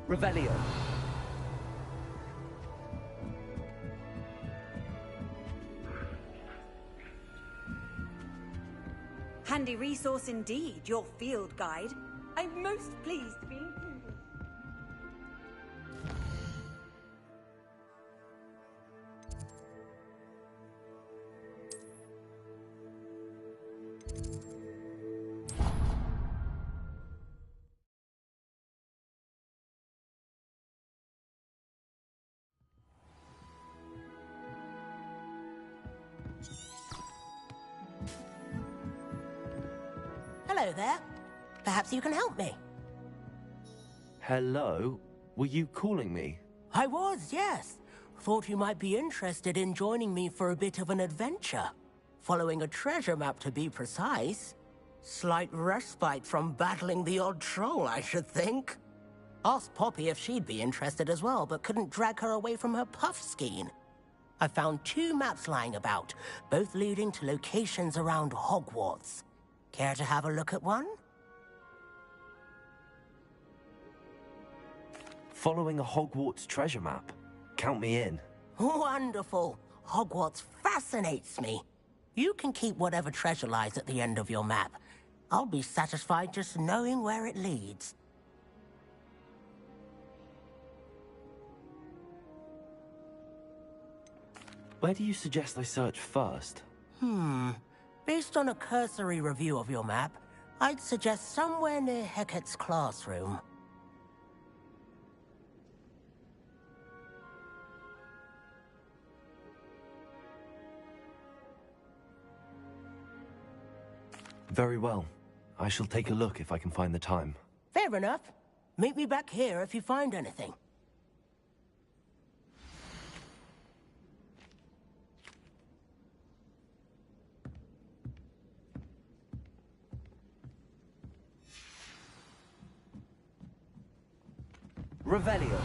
Revelio. Handy resource indeed, your field guide. I'm most pleased to be included. Hello there. Perhaps you can help me. Hello? Were you calling me? I was, yes. Thought you might be interested in joining me for a bit of an adventure. Following a treasure map, to be precise. Slight respite from battling the odd troll, I should think. Asked Poppy if she'd be interested as well, but couldn't drag her away from her puff skein. I found 2 maps lying about, both leading to locations around Hogwarts. Care to have a look at one? Following a Hogwarts treasure map? Count me in. Wonderful. Hogwarts fascinates me. You can keep whatever treasure lies at the end of your map. I'll be satisfied just knowing where it leads. Where do you suggest I search first? Based on a cursory review of your map, I'd suggest somewhere near Hecat's classroom. Very well. I shall take a look if I can find the time. Fair enough. Meet me back here if you find anything. Revelio.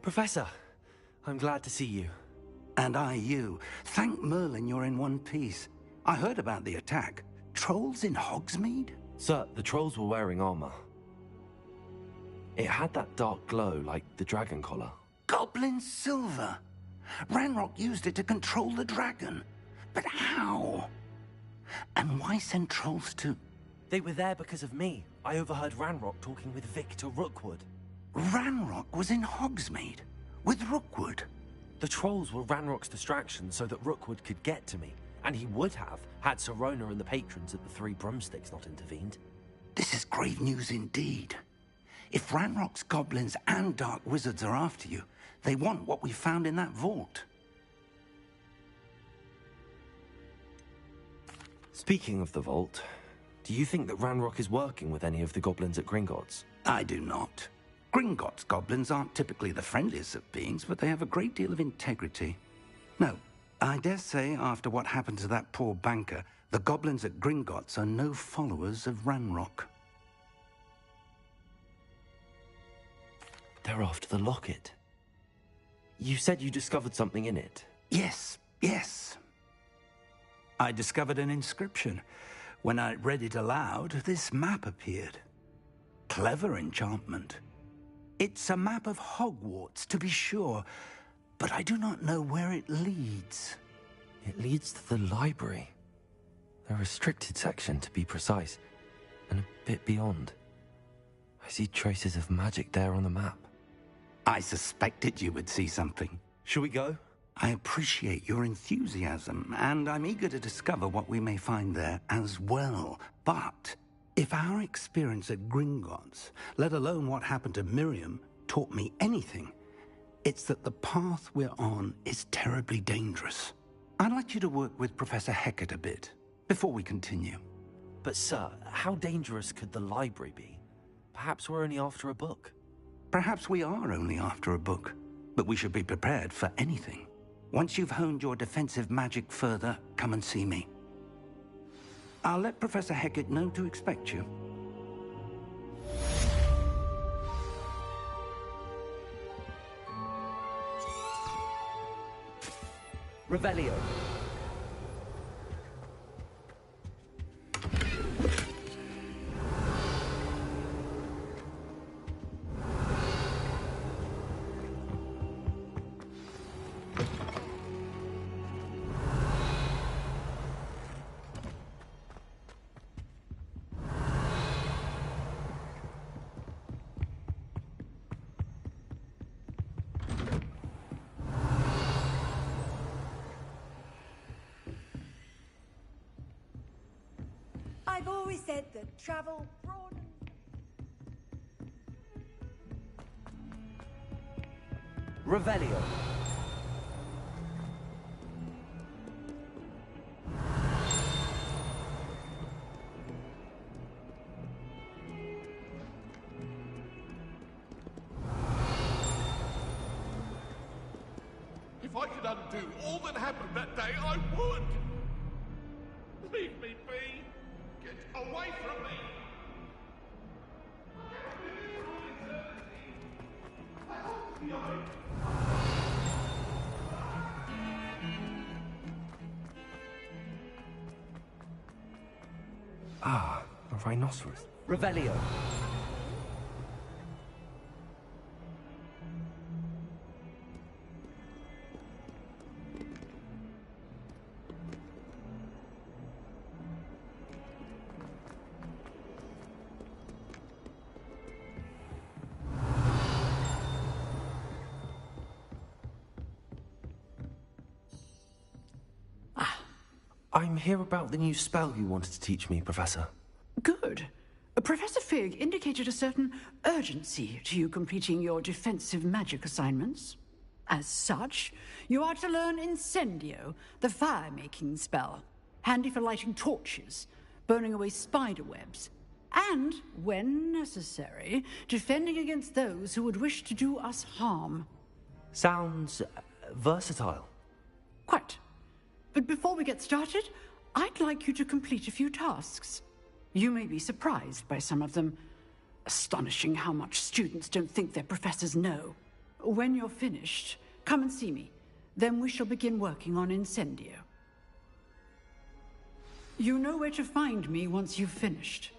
Professor, I'm glad to see you. And I you. Thank Merlin you're in one piece. I heard about the attack. Trolls in Hogsmeade? Sir, the trolls were wearing armor. It had that dark glow like the dragon collar. Goblin silver. Ranrock used it to control the dragon. But how? And why send trolls to They were there because of me. I overheard Ranrock talking with Victor Rookwood. Ranrock was in Hogsmeade with Rookwood. The trolls were Ranrock's distraction so that Rookwood could get to me. And he would have, had Sirona and the patrons at the Three Broomsticks not intervened. This is grave news indeed. If Ranrock's goblins and dark wizards are after you, they want what we found in that vault. Speaking of the vault, do you think that Ranrock is working with any of the goblins at Gringotts? I do not. Gringotts goblins aren't typically the friendliest of beings, but they have a great deal of integrity. No, I dare say after what happened to that poor banker, the goblins at Gringotts are no followers of Ranrock. They're after the locket. You said you discovered something in it. Yes. I discovered an inscription. When I read it aloud, this map appeared. Clever enchantment. It's a map of Hogwarts, to be sure, but I do not know where it leads. It leads to the library. The restricted section, to be precise, and a bit beyond. I see traces of magic there on the map. I suspected you would see something. Shall we go? I appreciate your enthusiasm, and I'm eager to discover what we may find there as well. But if our experience at Gringotts, let alone what happened to Miriam, taught me anything, it's that the path we're on is terribly dangerous. I'd like you to work with Professor Hecat a bit before we continue. But sir, how dangerous could the library be? Perhaps we're only after a book. Perhaps we are only after a book, but we should be prepared for anything. Once you've honed your defensive magic further, come and see me. I'll let Professor Hecat know to expect you. Revelio. I've always said that travel broadens. Revelio. If I could undo all that happened that day, I would! Leave me be! Get away from me! Ah, a rhinoceros. Revelio. I'm here about the new spell you wanted to teach me, Professor. Good. Professor Fig indicated a certain urgency to you completing your defensive magic assignments. As such, you are to learn Incendio, the fire-making spell, handy for lighting torches, burning away spider webs, and, when necessary, defending against those who would wish to do us harm. Sounds versatile. Quite. But before we get started, I'd like you to complete a few tasks. You may be surprised by some of them. Astonishing how much students don't think their professors know. When you're finished, come and see me. Then we shall begin working on Incendio. You know where to find me once you've finished.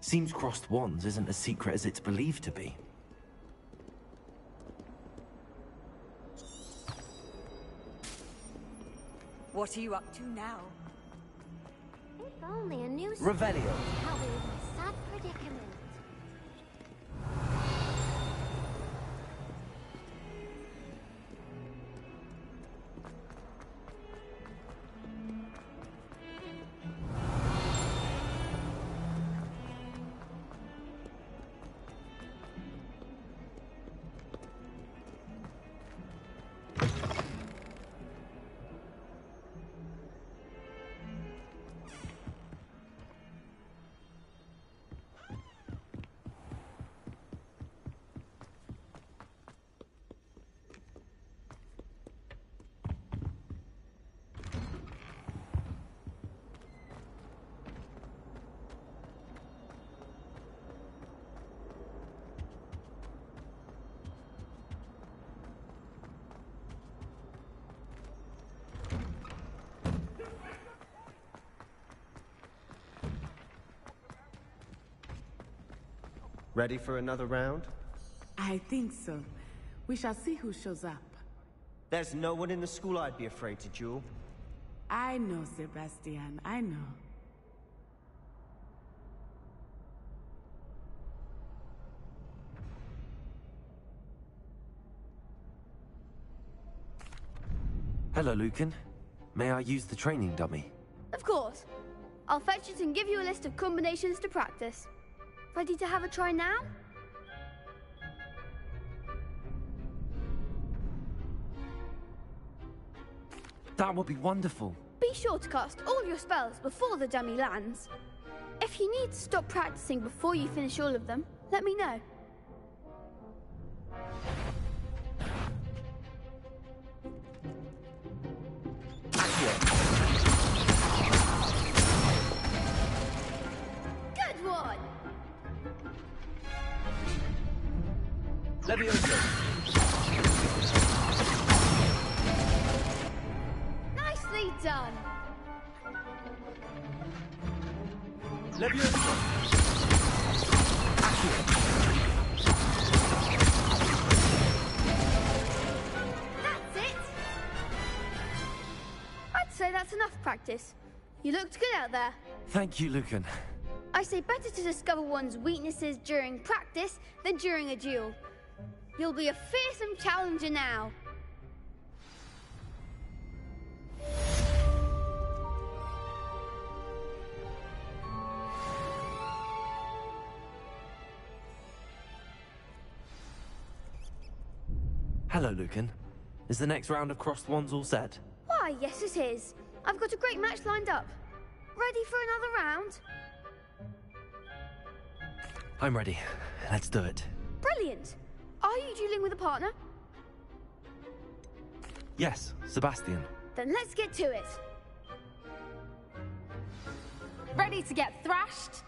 Seems crossed wands isn't as secret as it's believed to be. What are you up to now? If only a new Revelio. help me with my sad predicament. Ready for another round? I think so. We shall see who shows up. There's no one in the school I'd be afraid to duel. I know, Sebastian, I know. Hello, Lucan. May I use the training dummy? Of course. I'll fetch it and give you a list of combinations to practice. Ready to have a try now? That would be wonderful. Be sure to cast all your spells before the dummy lands. If you need to stop practicing before you finish all of them, let me know. Good one! Nicely done! That's it! I'd say that's enough practice. You looked good out there. Thank you, Lucan. I say better to discover one's weaknesses during practice than during a duel. You'll be a fearsome challenger now. Hello, Lucan. Is the next round of crossed wands all set? Why, yes it is. I've got a great match lined up. Ready for another round? I'm ready. Let's do it. Brilliant. Are you dueling with a partner? Yes, Sebastian. Then let's get to it. Ready to get thrashed?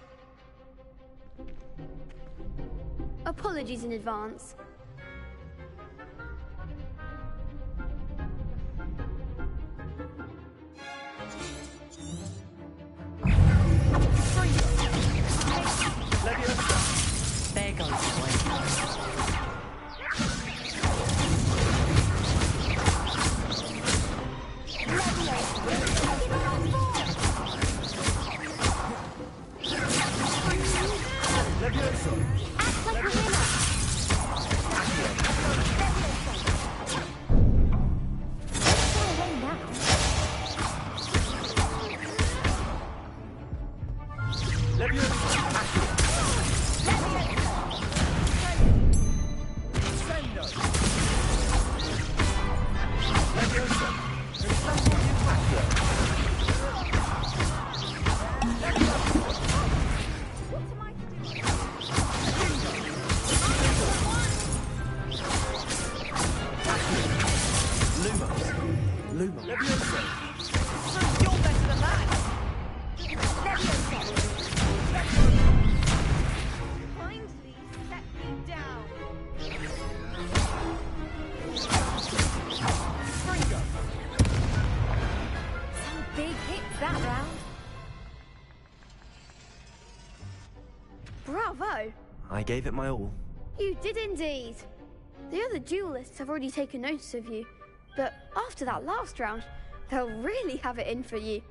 Apologies in advance. There goes the way. Act like a winner. Go away now. Bravo! I gave it my all. You did indeed. The other duelists have already taken notice of you, but after that last round, they'll really have it in for you.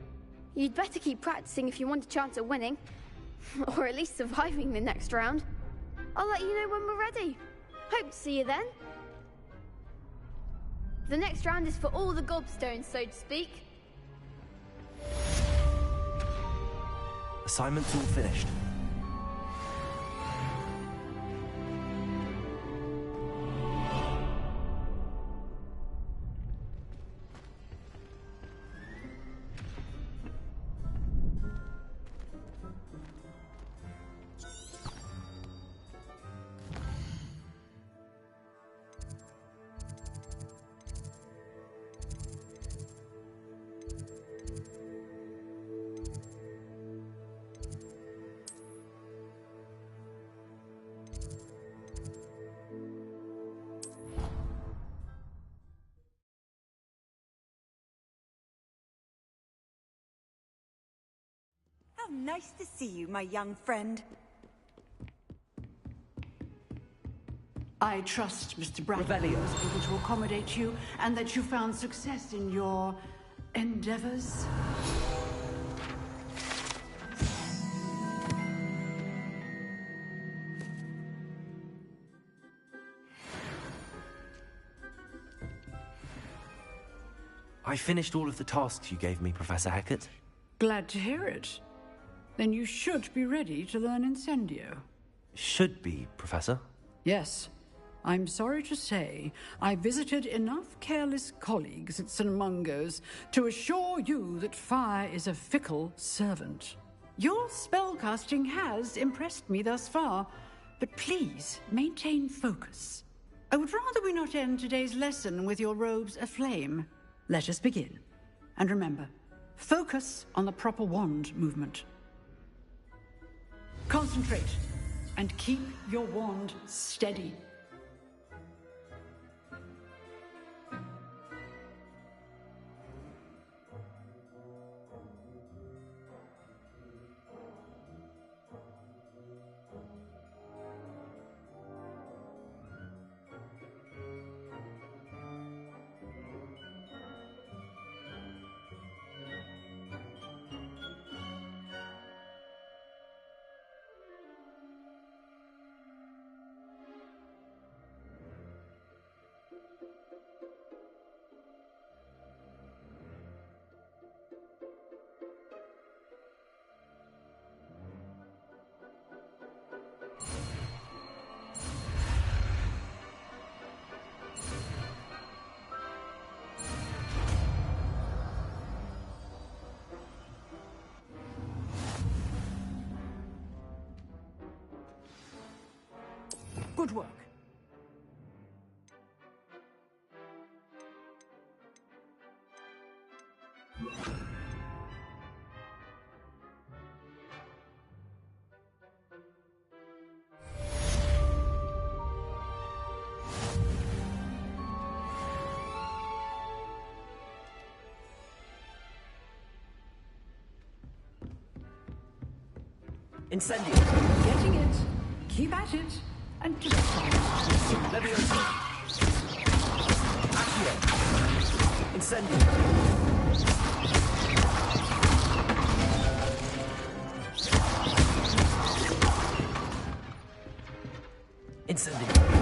You'd better keep practicing if you want a chance at winning, or at least surviving the next round. I'll let you know when we're ready. Hope to see you then. The next round is for all the gobstones, so to speak. Assignment's all finished. How nice to see you, my young friend. I trust Mr. Bradley was able to accommodate you and that you found success in your endeavors. I finished all of the tasks you gave me, Professor Hackett. Glad to hear it. Then you should be ready to learn Incendio. Should be, Professor. Yes. I'm sorry to say, I visited enough careless colleagues at St. Mungo's to assure you that fire is a fickle servant. Your spellcasting has impressed me thus far, but please maintain focus. I would rather we not end today's lesson with your robes aflame. Let us begin. And remember, focus on the proper wand movement. Concentrate, and keep your wand steady. Good work. Incendio. Getting it. Keep at it. And just Leviosa. Accio. Incendio. Incendio.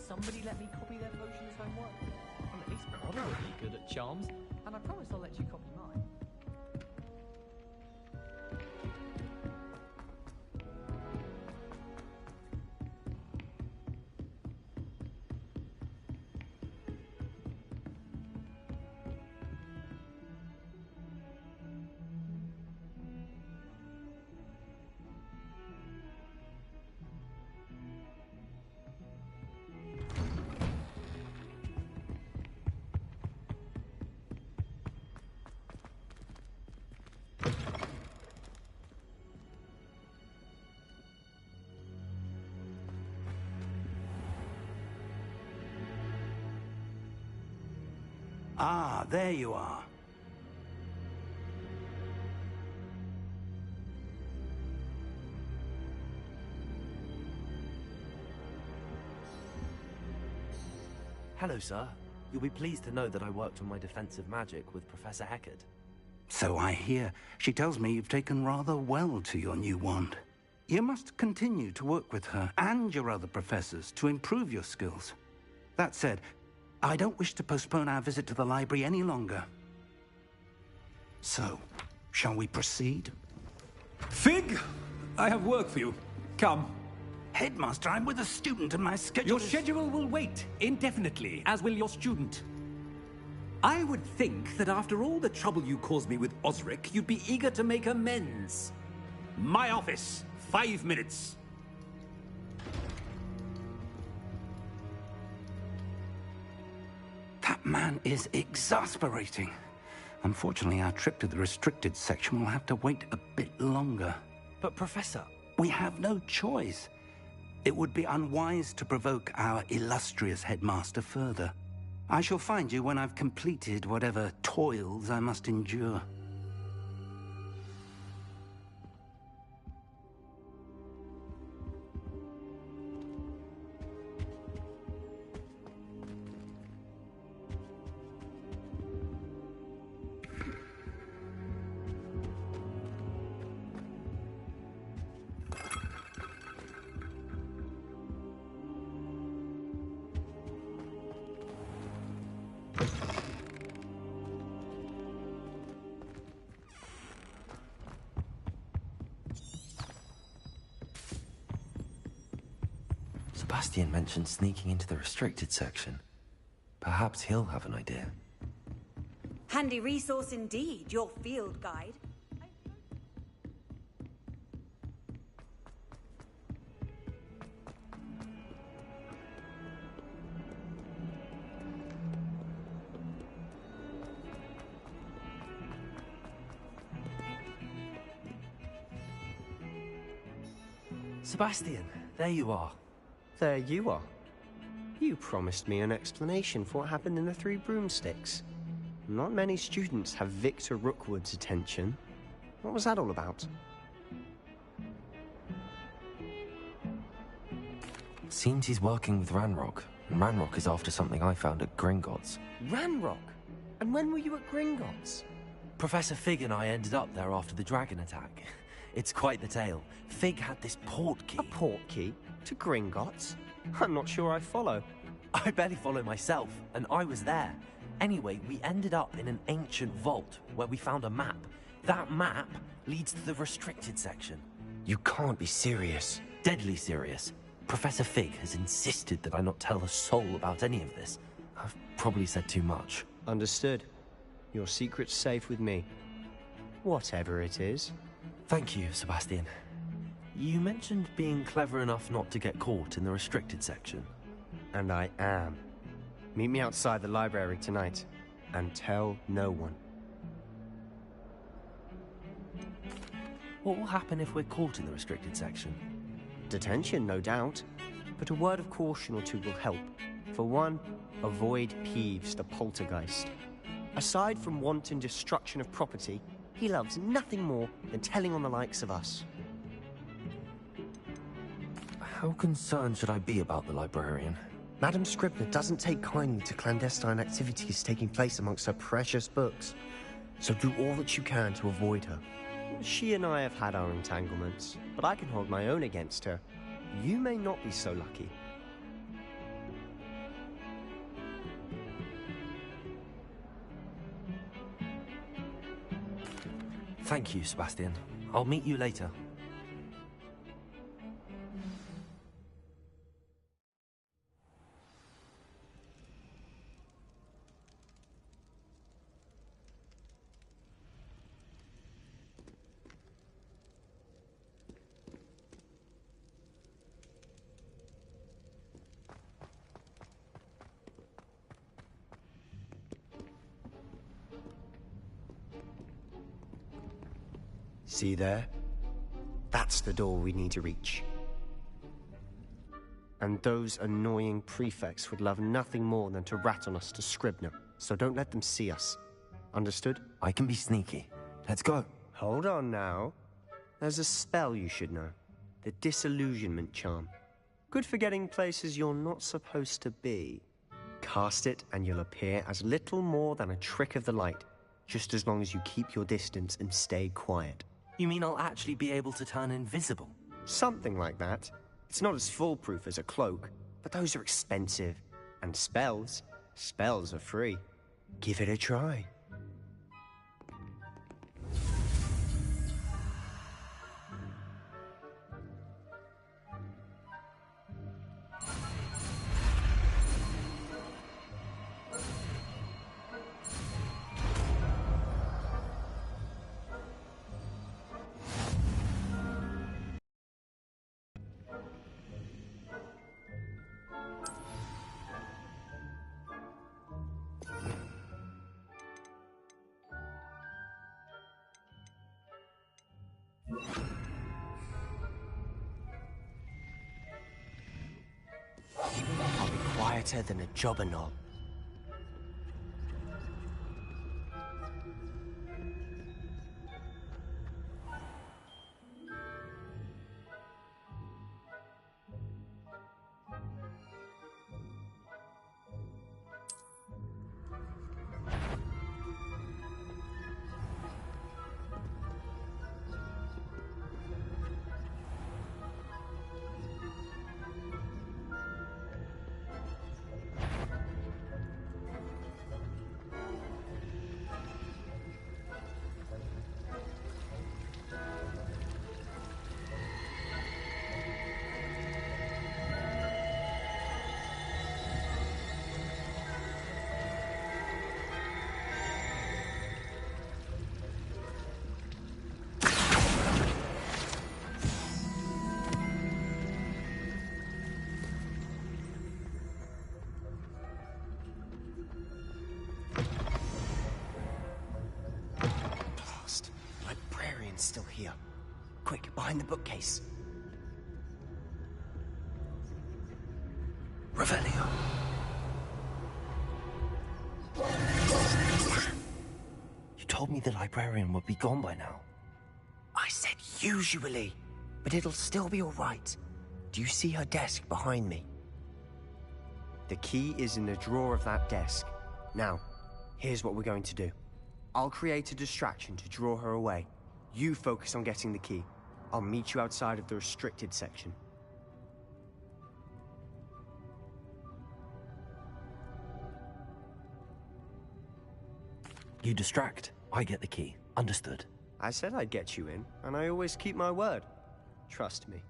Somebody let me copy their potions homework. I'm at least moderately good at charms, and I promise I'll let you copy mine. Ah, there you are. Hello, sir. You'll be pleased to know that I worked on my defensive magic with Professor Heckard. So I hear. She tells me you've taken rather well to your new wand. You must continue to work with her and your other professors to improve your skills. That said, I don't wish to postpone our visit to the library any longer. So, shall we proceed? Fig! I have work for you. Come. Headmaster, I'm with a student and my schedule Your schedule will wait indefinitely, as will your student. I would think that after all the trouble you caused me with Osric, you'd be eager to make amends. My office. 5 minutes. That man is exasperating. Unfortunately, our trip to the restricted section will have to wait a bit longer. But, Professor... We have no choice. It would be unwise to provoke our illustrious headmaster further. I shall find you when I've completed whatever toils I must endure. Sebastian mentioned sneaking into the restricted section. Perhaps he'll have an idea. Handy resource indeed, your field guide. Sebastian, there you are. There you are. You promised me an explanation for what happened in the Three Broomsticks. Not many students have Victor Rookwood's attention. What was that all about? Seems he's working with Ranrock, and Ranrock is after something I found at Gringotts. Ranrock? And when were you at Gringotts? Professor Fig and I ended up there after the dragon attack. It's quite the tale. Fig had this port key. A port key? To Gringotts? I'm not sure I follow. I barely follow myself, and I was there. Anyway, we ended up in an ancient vault where we found a map. That map leads to the restricted section. You can't be serious. Deadly serious. Professor Fig has insisted that I not tell a soul about any of this. I've probably said too much. Understood. Your secret's safe with me. Whatever it is. Thank you, Sebastian. You mentioned being clever enough not to get caught in the restricted section. And I am. Meet me outside the library tonight, and tell no one. What will happen if we're caught in the restricted section? Detention, no doubt. But a word of caution or two will help. For one, avoid Peeves the poltergeist. Aside from wanton destruction of property, he loves nothing more than telling on the likes of us. How concerned should I be about the librarian? Madame Scribner doesn't take kindly to clandestine activities taking place amongst her precious books. So do all that you can to avoid her. She and I have had our entanglements, but I can hold my own against her. You may not be so lucky. Thank you, Sebastian. I'll meet you later. See there? That's the door we need to reach. And those annoying prefects would love nothing more than to rat on us to Scribner. so don't let them see us. Understood? I can be sneaky. Let's go. Hold on now. There's a spell you should know. The Disillusionment Charm. Good for getting places you're not supposed to be. Cast it and you'll appear as little more than a trick of the light, just as long as you keep your distance and stay quiet. You mean I'll actually be able to turn invisible? Something like that. It's not as foolproof as a cloak, but those are expensive. And spells are free. Give it a try. I'll be quieter than a jobberknoll. Still here. Quick, behind the bookcase. Revelio. You told me the librarian would be gone by now. I said usually, but it'll still be all right. Do you see her desk behind me? The key is in the drawer of that desk. Now, here's what we're going to do. I'll create a distraction to draw her away. You focus on getting the key. I'll meet you outside of the restricted section. You distract. I get the key. Understood. I said I'd get you in, and I always keep my word. Trust me.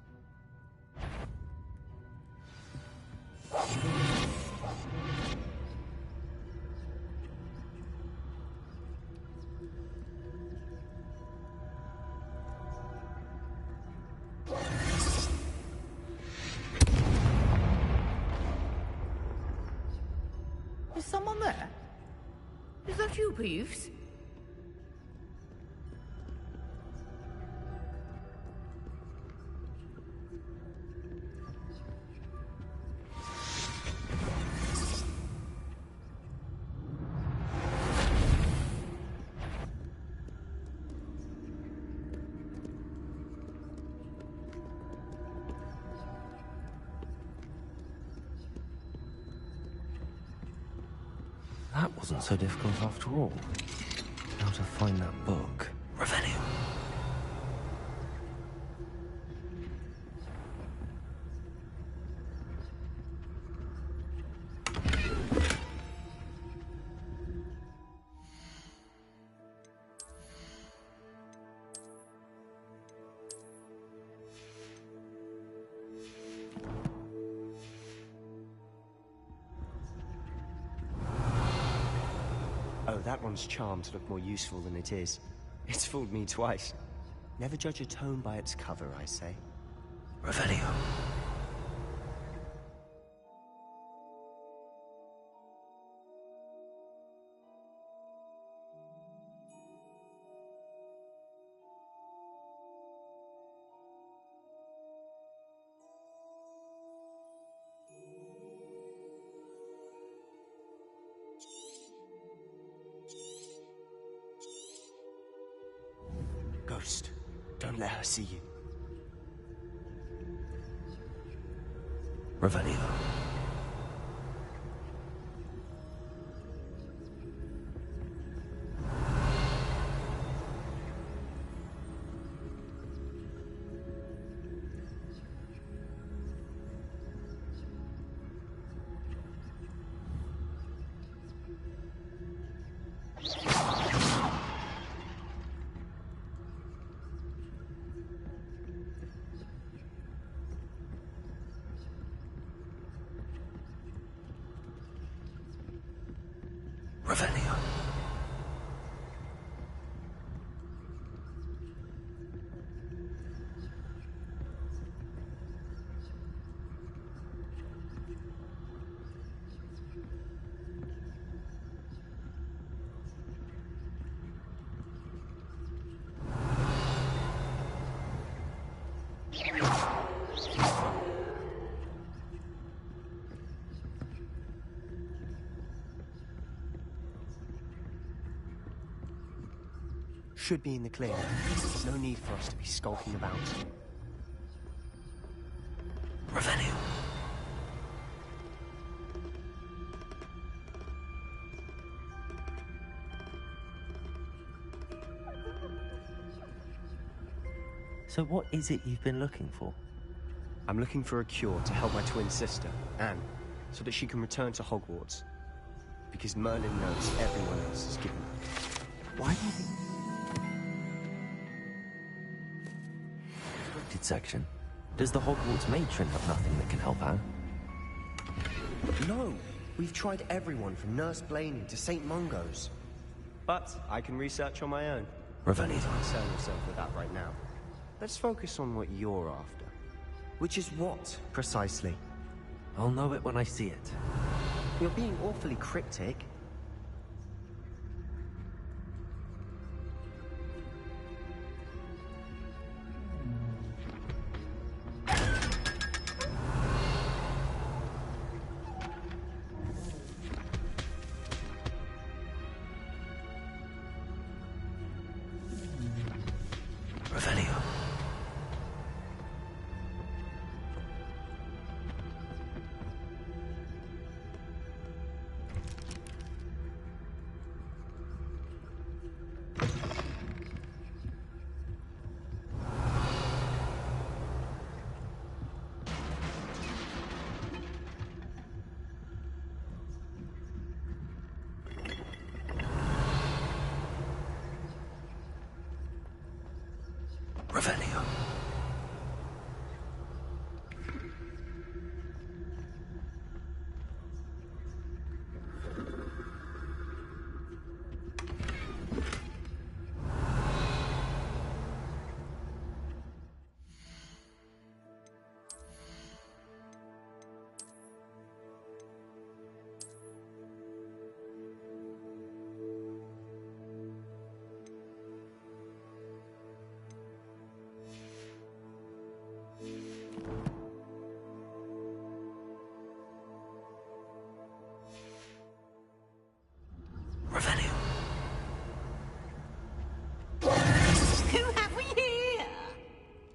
Is someone there? Is that you, Peeves? That wasn't so difficult after all. How to find that book. Revelio. Oh, that one's charmed to look more useful than it is. It's fooled me twice. Never judge a tome by its cover, I say. Revelio. Don't let her see you. Revelio. Revelio. Should be in the clear. There's no need for us to be skulking about. Revelio. So what is it you've been looking for? I'm looking for a cure to help my twin sister, Anne, so that she can return to Hogwarts. Because Merlin knows everyone else is given up. Why do you think... Restricted section. Does the Hogwarts matron have nothing that can help Anne? No! We've tried everyone from Nurse Blaney to St. Mungo's. But I can research on my own. Revelio. Don't need to concern yourself with that right now. Let's focus on what you're after. Which is what, precisely? I'll know it when I see it. You're being awfully cryptic. Revelio. Revelio. Revelio. Who have we here?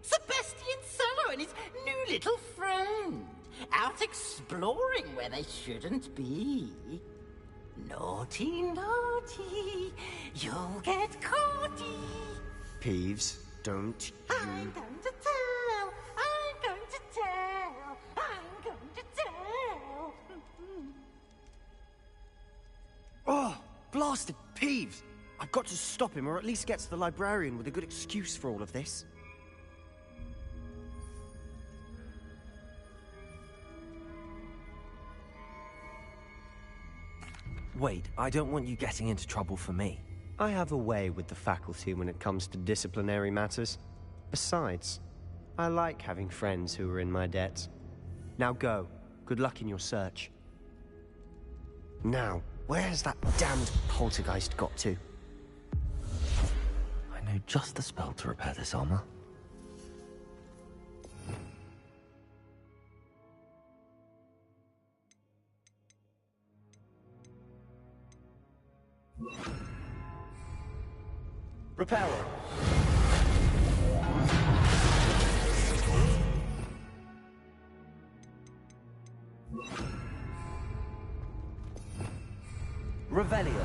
Sebastian Sallow and his new little friend. Out exploring where they shouldn't be. Naughty, naughty. You'll get caughty. Peeves, don't you... I'm going to tell. I'm going to tell. I'm going to tell. Oh, blasted Peeves! I've got to stop him, or at least get to the librarian with a good excuse for all of this. Wait, I don't want you getting into trouble for me. I have a way with the faculty when it comes to disciplinary matters. Besides, I like having friends who are in my debt. Now go. Good luck in your search. Now, where's that damned poltergeist got to? I know just the spell to repair this armor. Repairer. Revelio.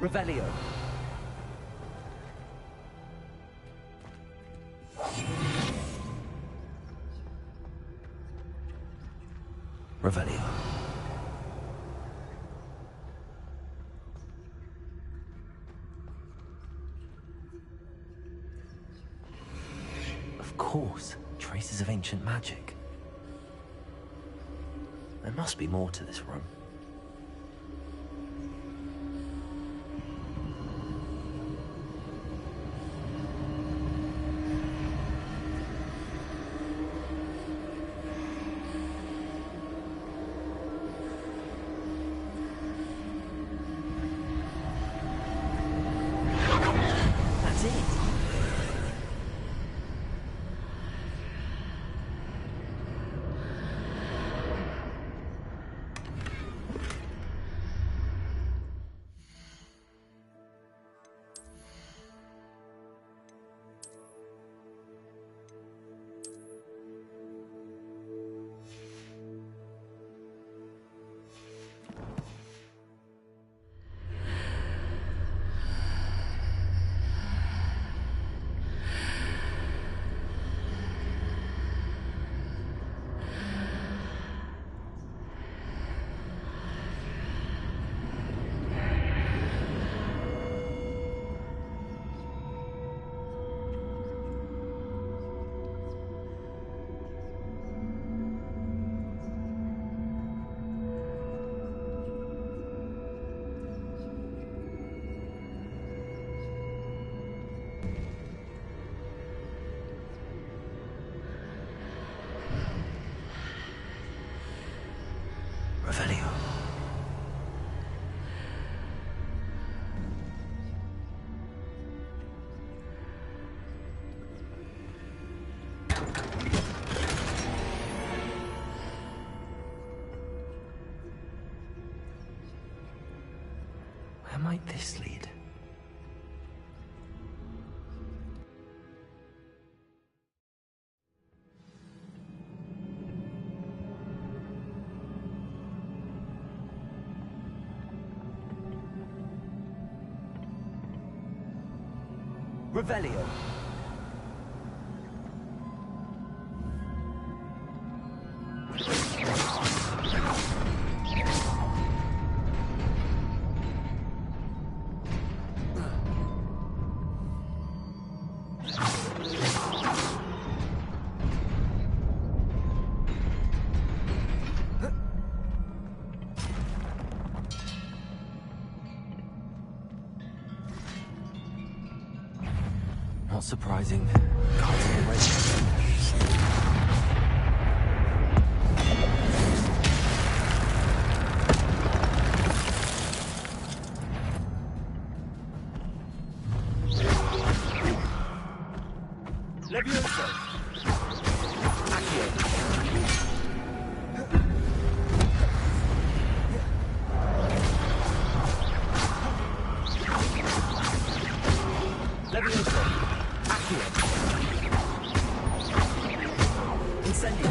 Revelio. Revelio. Of course, traces of ancient magic. There must be more to this room. Revelio. Where might this lead? Revelio. Not surprising. Cards in the race. Levioso. Accio. Levioso. Accio. Incendio.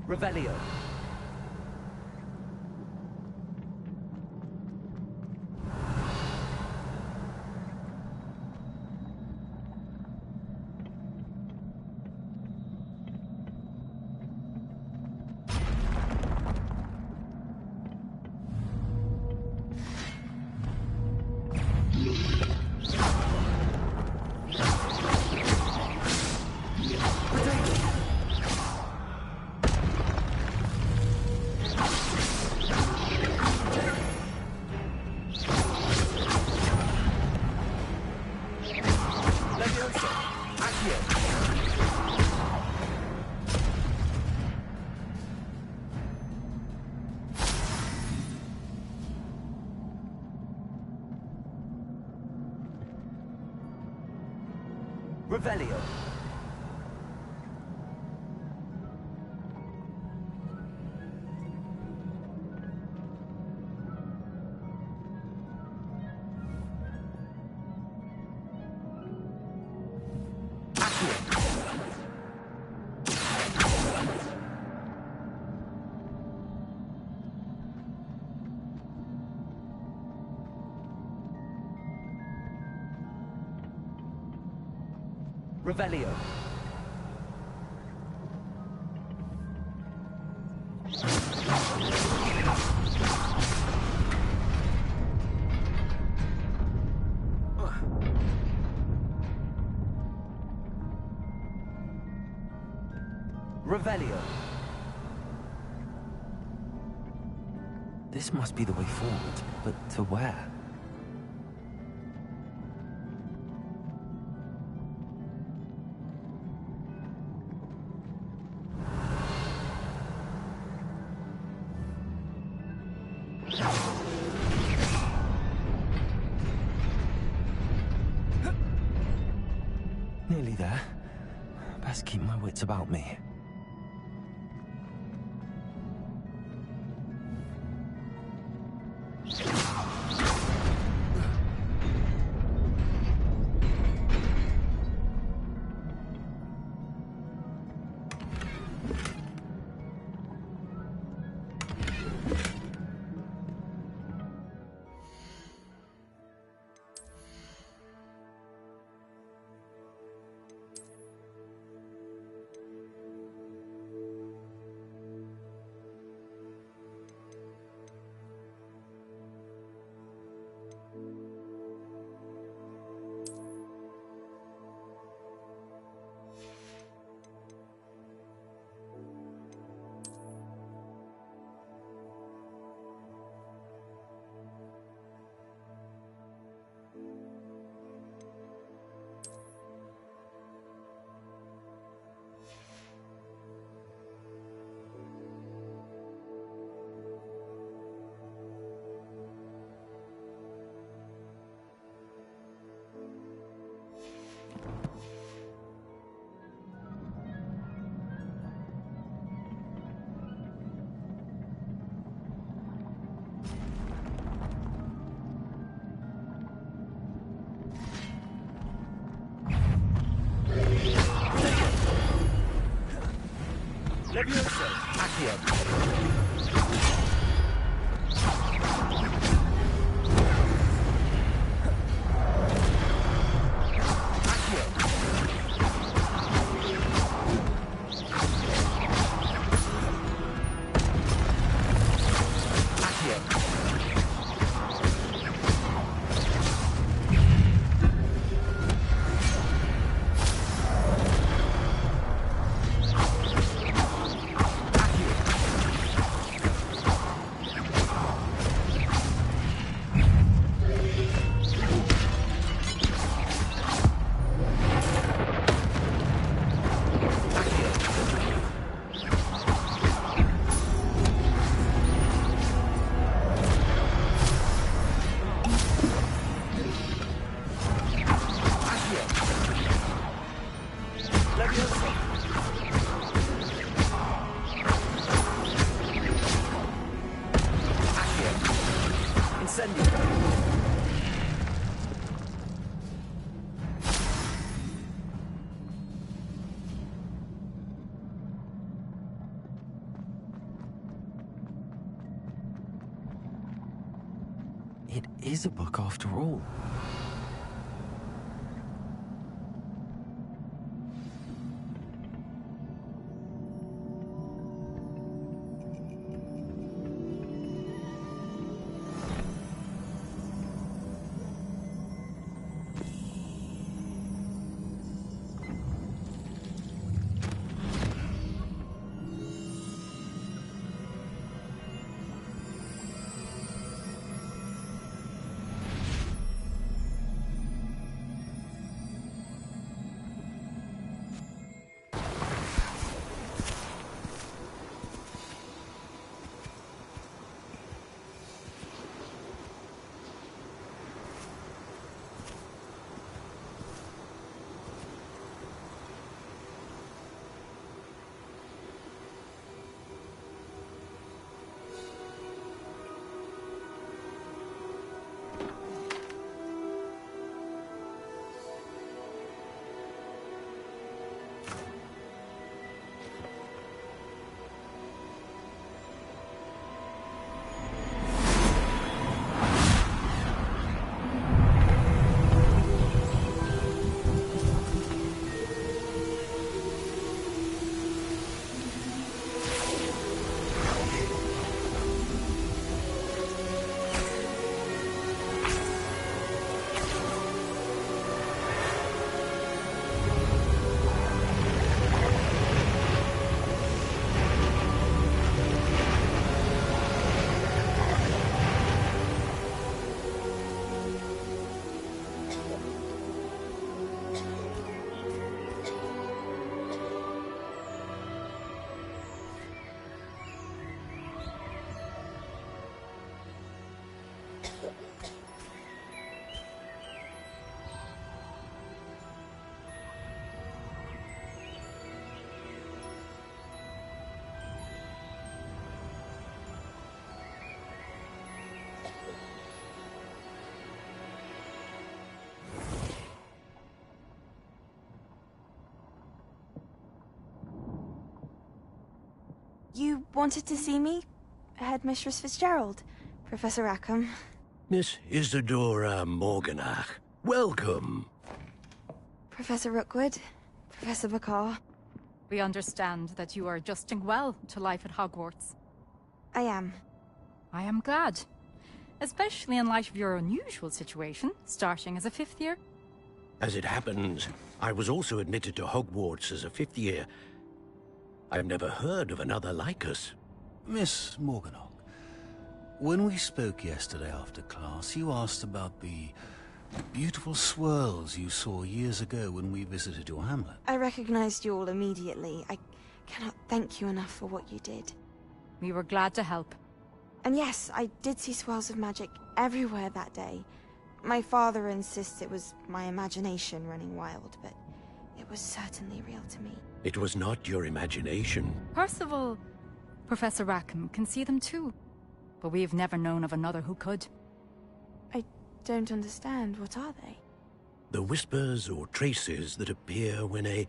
Revelio. Revelio. Revelio. Revelio. This must be the way forward, but to where? Nearly there. Best keep my wits about me. Levioso. Accio. It is a book after all. You wanted to see me? Headmistress Fitzgerald? Professor Rackham? Miss Isadora Morganach, welcome. Professor Rookwood? Professor Bakar? We understand that you are adjusting well to life at Hogwarts. I am. I am glad. Especially in light of your unusual situation, starting as a 5th year. As it happens, I was also admitted to Hogwarts as a 5th year. I've never heard of another like us. Miss Morganach, when we spoke yesterday after class, you asked about the beautiful swirls you saw years ago when we visited your hamlet. I recognized you all immediately. I cannot thank you enough for what you did. We were glad to help. And yes, I did see swirls of magic everywhere that day. My father insists it was my imagination running wild, but it was certainly real to me. It was not your imagination. Percival, Professor Rackham can see them too. But we have never known of another who could. I don't understand. What are they? The whispers or traces that appear when a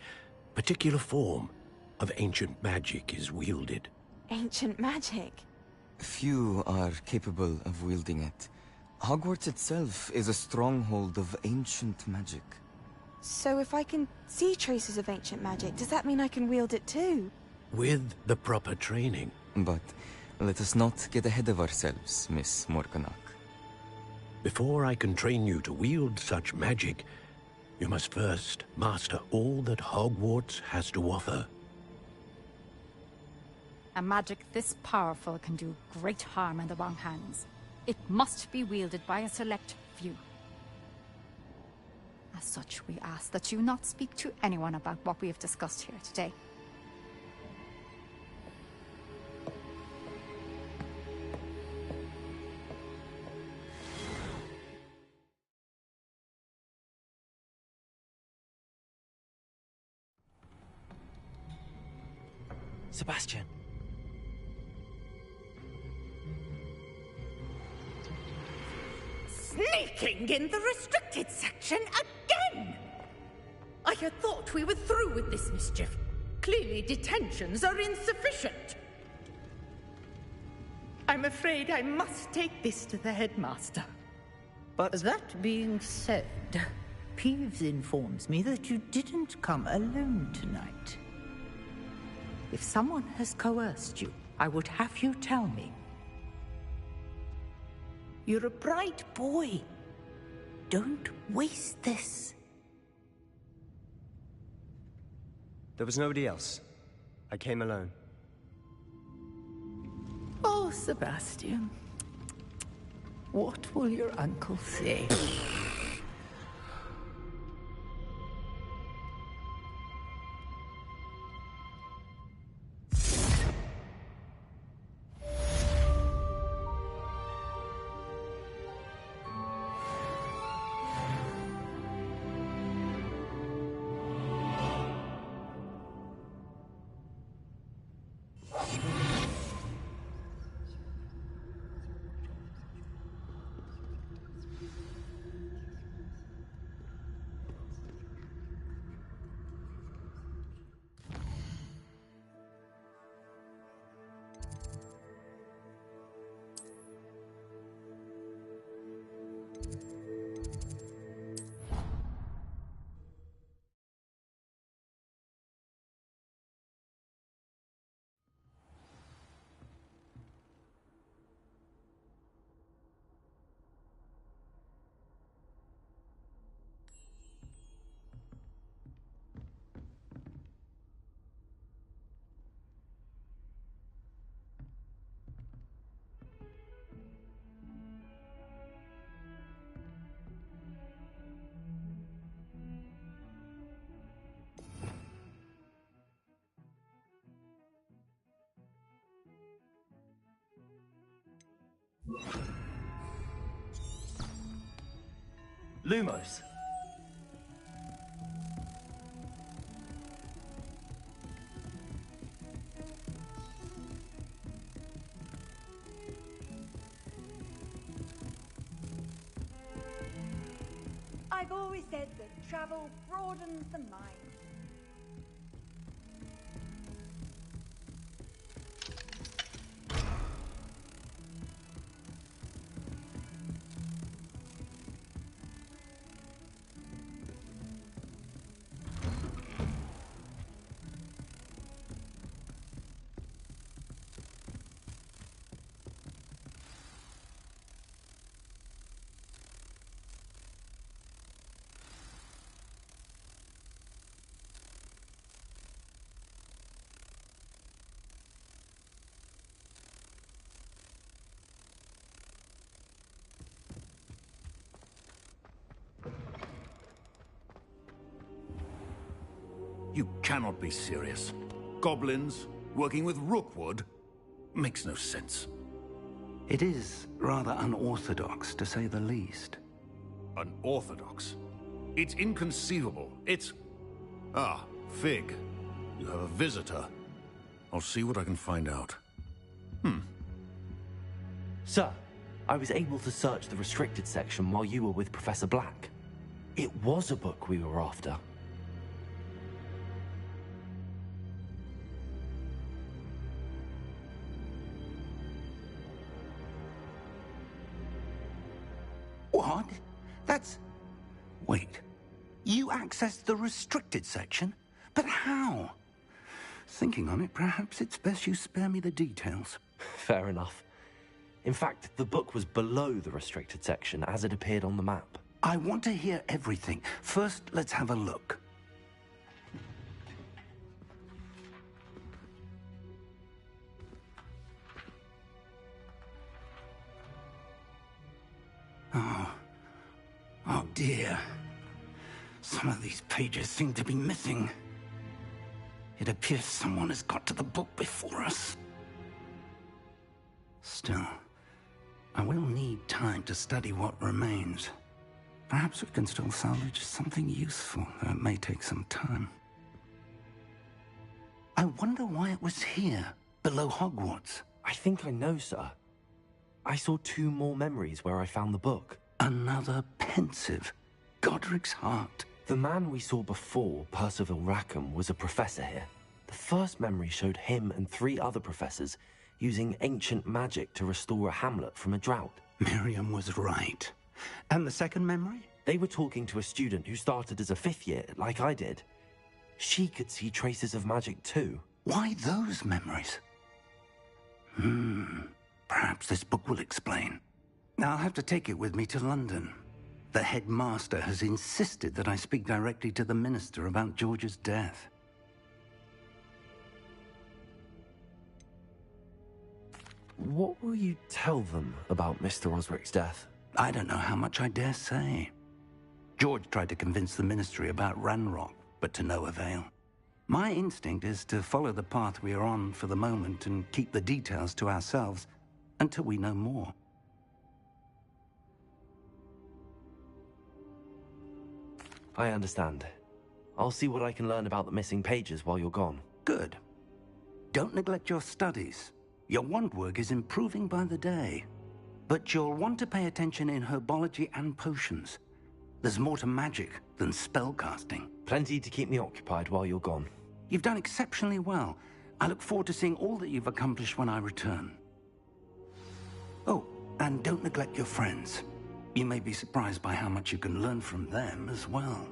particular form of ancient magic is wielded. Ancient magic? Few are capable of wielding it. Hogwarts itself is a stronghold of ancient magic. So if I can see traces of ancient magic, does that mean I can wield it too? With the proper training. But let us not get ahead of ourselves, Miss Morganach. Before I can train you to wield such magic, you must first master all that Hogwarts has to offer. A magic this powerful can do great harm in the wrong hands. It must be wielded by a select few. As such, we ask that you not speak to anyone about what we have discussed here today. Sebastian. Sneaking in the restricted section again! I had thought we were through with this mischief. Clearly detentions are insufficient. I'm afraid I must take this to the headmaster. But that being said, Peeves informs me that you didn't come alone tonight. If someone has coerced you, I would have you tell me. You're a bright boy. Don't waste this. there was nobody else. I came alone. Oh, Sebastian. What will your uncle say? Lumos. I've always said that travel broadens the mind. You cannot be serious. Goblins working with Rookwood? Makes no sense. It is rather unorthodox, to say the least. Unorthodox? It's inconceivable. It's... Ah, Fig. You have a visitor. I'll see what I can find out. Sir, I was able to search the restricted section while you were with Professor Black. It was a book we were after. What? That's... Wait. You accessed the restricted section? But how? Thinking on it, perhaps it's best you spare me the details. Fair enough. In fact, the book was below the restricted section as it appeared on the map. I want to hear everything. First, let's have a look. Oh dear. Some of these pages seem to be missing. It appears someone has got to the book before us. Still, I will need time to study what remains. Perhaps we can still salvage something useful, though it may take some time. I wonder why it was here, below Hogwarts. I think I know, sir. I saw 2 more memories where I found the book. Another pensive. Godric's heart. The man we saw before, Percival Rackham, was a professor here. The first memory showed him and 3 other professors using ancient magic to restore a hamlet from a drought. Miriam was right. And the second memory? They were talking to a student who started as a 5th year, like I did. She could see traces of magic too. Why those memories? Perhaps this book will explain. I'll have to take it with me to London. The headmaster has insisted that I speak directly to the minister about George's death. What will you tell them about Mr. Osric's death? I don't know how much I dare say. George tried to convince the ministry about Ranrock, but to no avail. My instinct is to follow the path we are on for the moment and keep the details to ourselves until we know more. I understand. I'll see what I can learn about the missing pages while you're gone. Good. Don't neglect your studies. Your wand work is improving by the day. But you'll want to pay attention in herbology and potions. There's more to magic than spellcasting. Plenty to keep me occupied while you're gone. You've done exceptionally well. I look forward to seeing all that you've accomplished when I return. Oh, and don't neglect your friends. You may be surprised by how much you can learn from them as well.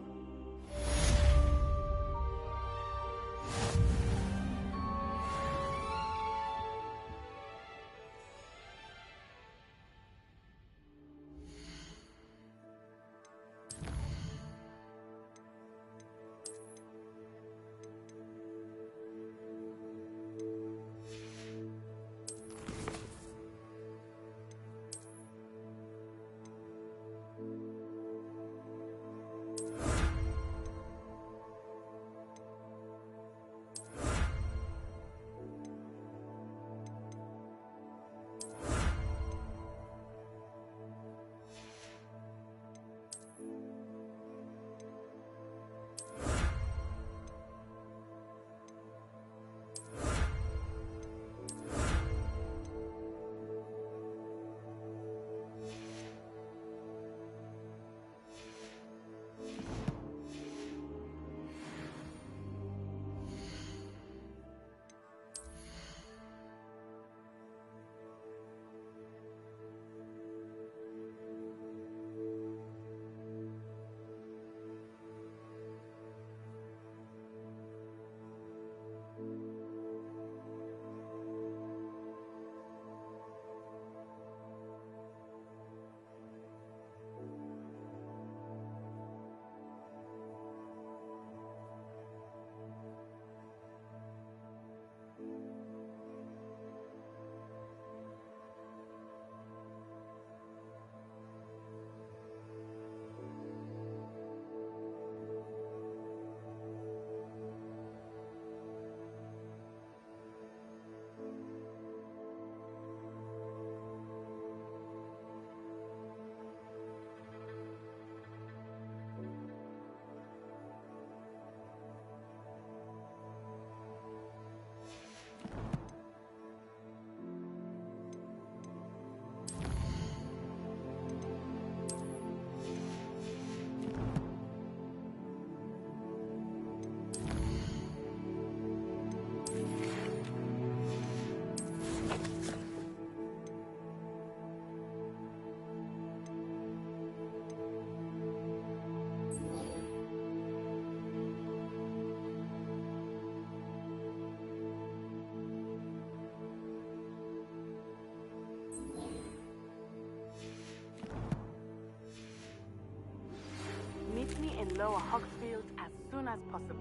meet me in Lower Hogsfield as soon as possible.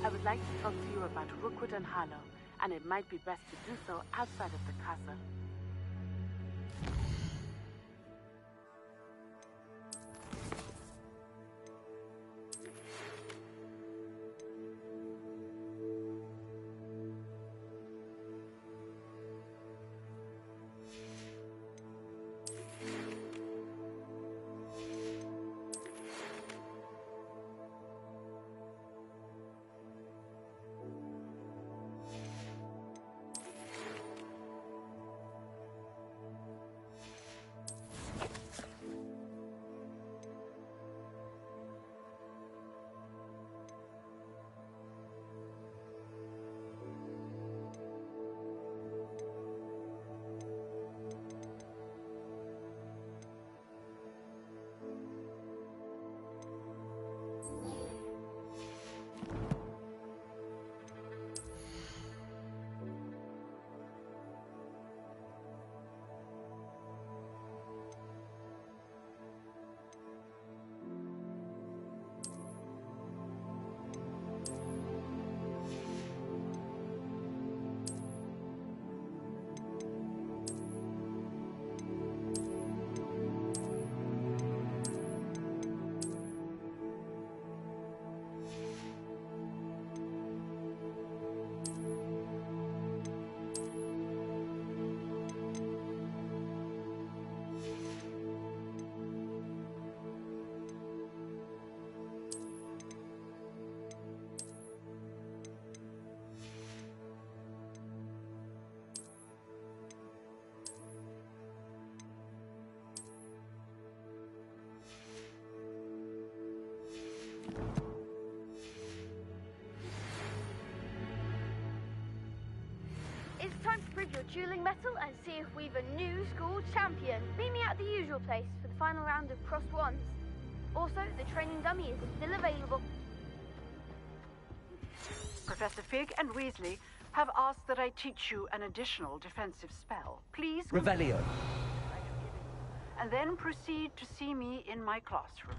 I would like to talk to you about Rookwood and Harlow, and it might be best to do so outside of the castle. It's time to prove your dueling mettle and see if we've a new school champion. Meet me at the usual place for the final round of crossed wands. Also, the training dummy is still available. Professor Fig and Weasley have asked that I teach you an additional defensive spell. Please... Revelio. And then proceed to see me in my classroom.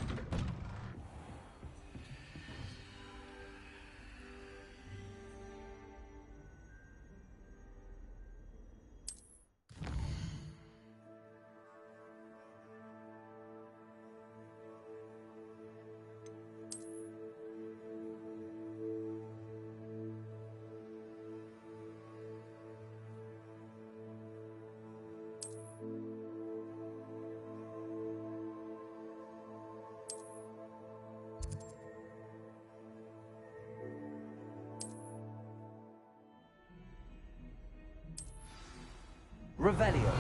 Revelio.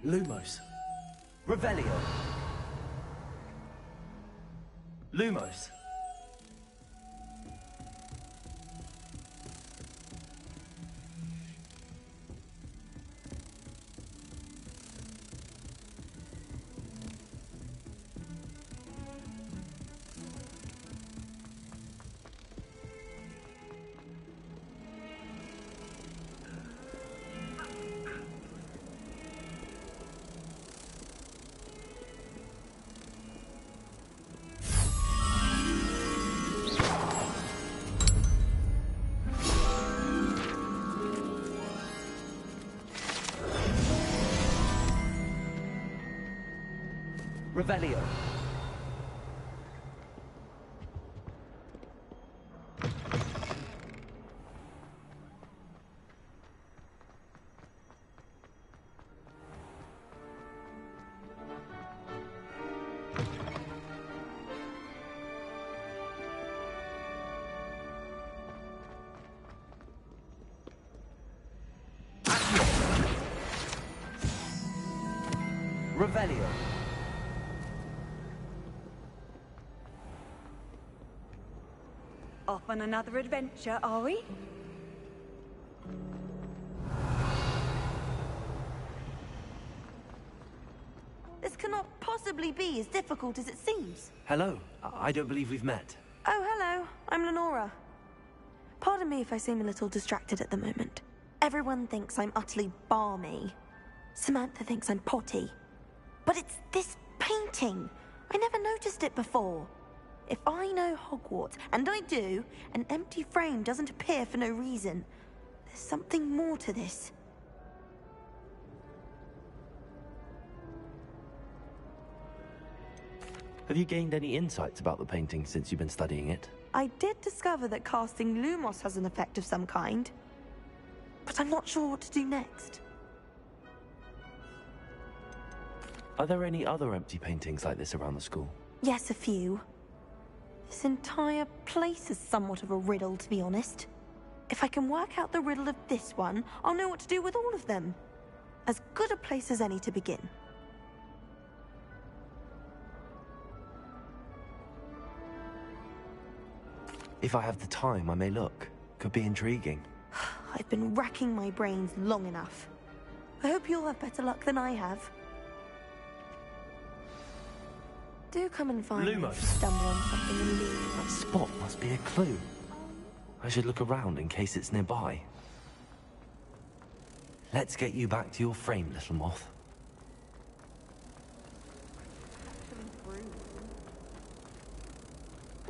Lumos. Revelio. Lumos. Revelio. Revelio. Off on another adventure, are we? This cannot possibly be as difficult as it seems. Hello. I don't believe we've met. Oh, hello. I'm Lenora. Pardon me if I seem a little distracted at the moment. Everyone thinks I'm utterly balmy. Samantha thinks I'm potty. But it's this painting. I never noticed it before. If I know Hogwarts, and I do, an empty frame doesn't appear for no reason. There's something more to this. Have you gained any insights about the painting since you've been studying it? I did discover that casting Lumos has an effect of some kind. But I'm not sure what to do next. Are there any other empty paintings like this around the school? Yes, a few. This entire place is somewhat of a riddle, to be honest. If I can work out the riddle of this one, I'll know what to do with all of them. As good a place as any to begin. If I have the time, I may look. Could be intriguing. I've been racking my brains long enough. I hope you'll have better luck than I have. Do come and find me if you stumble on something and leave. That spot must be a clue. I should look around in case it's nearby. Let's get you back to your frame, little moth.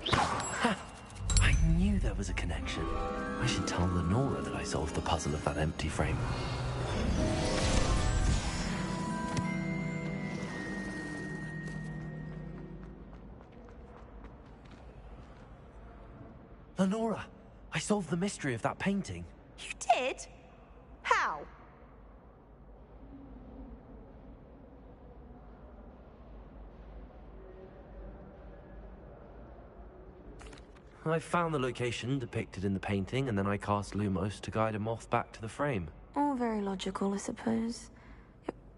Ha! I knew there was a connection. I should tell Lenora that I solved the puzzle of that empty frame. Lenora, I solved the mystery of that painting. You did? How? I found the location depicted in the painting, and then I cast Lumos to guide a moth back to the frame. All very logical, I suppose.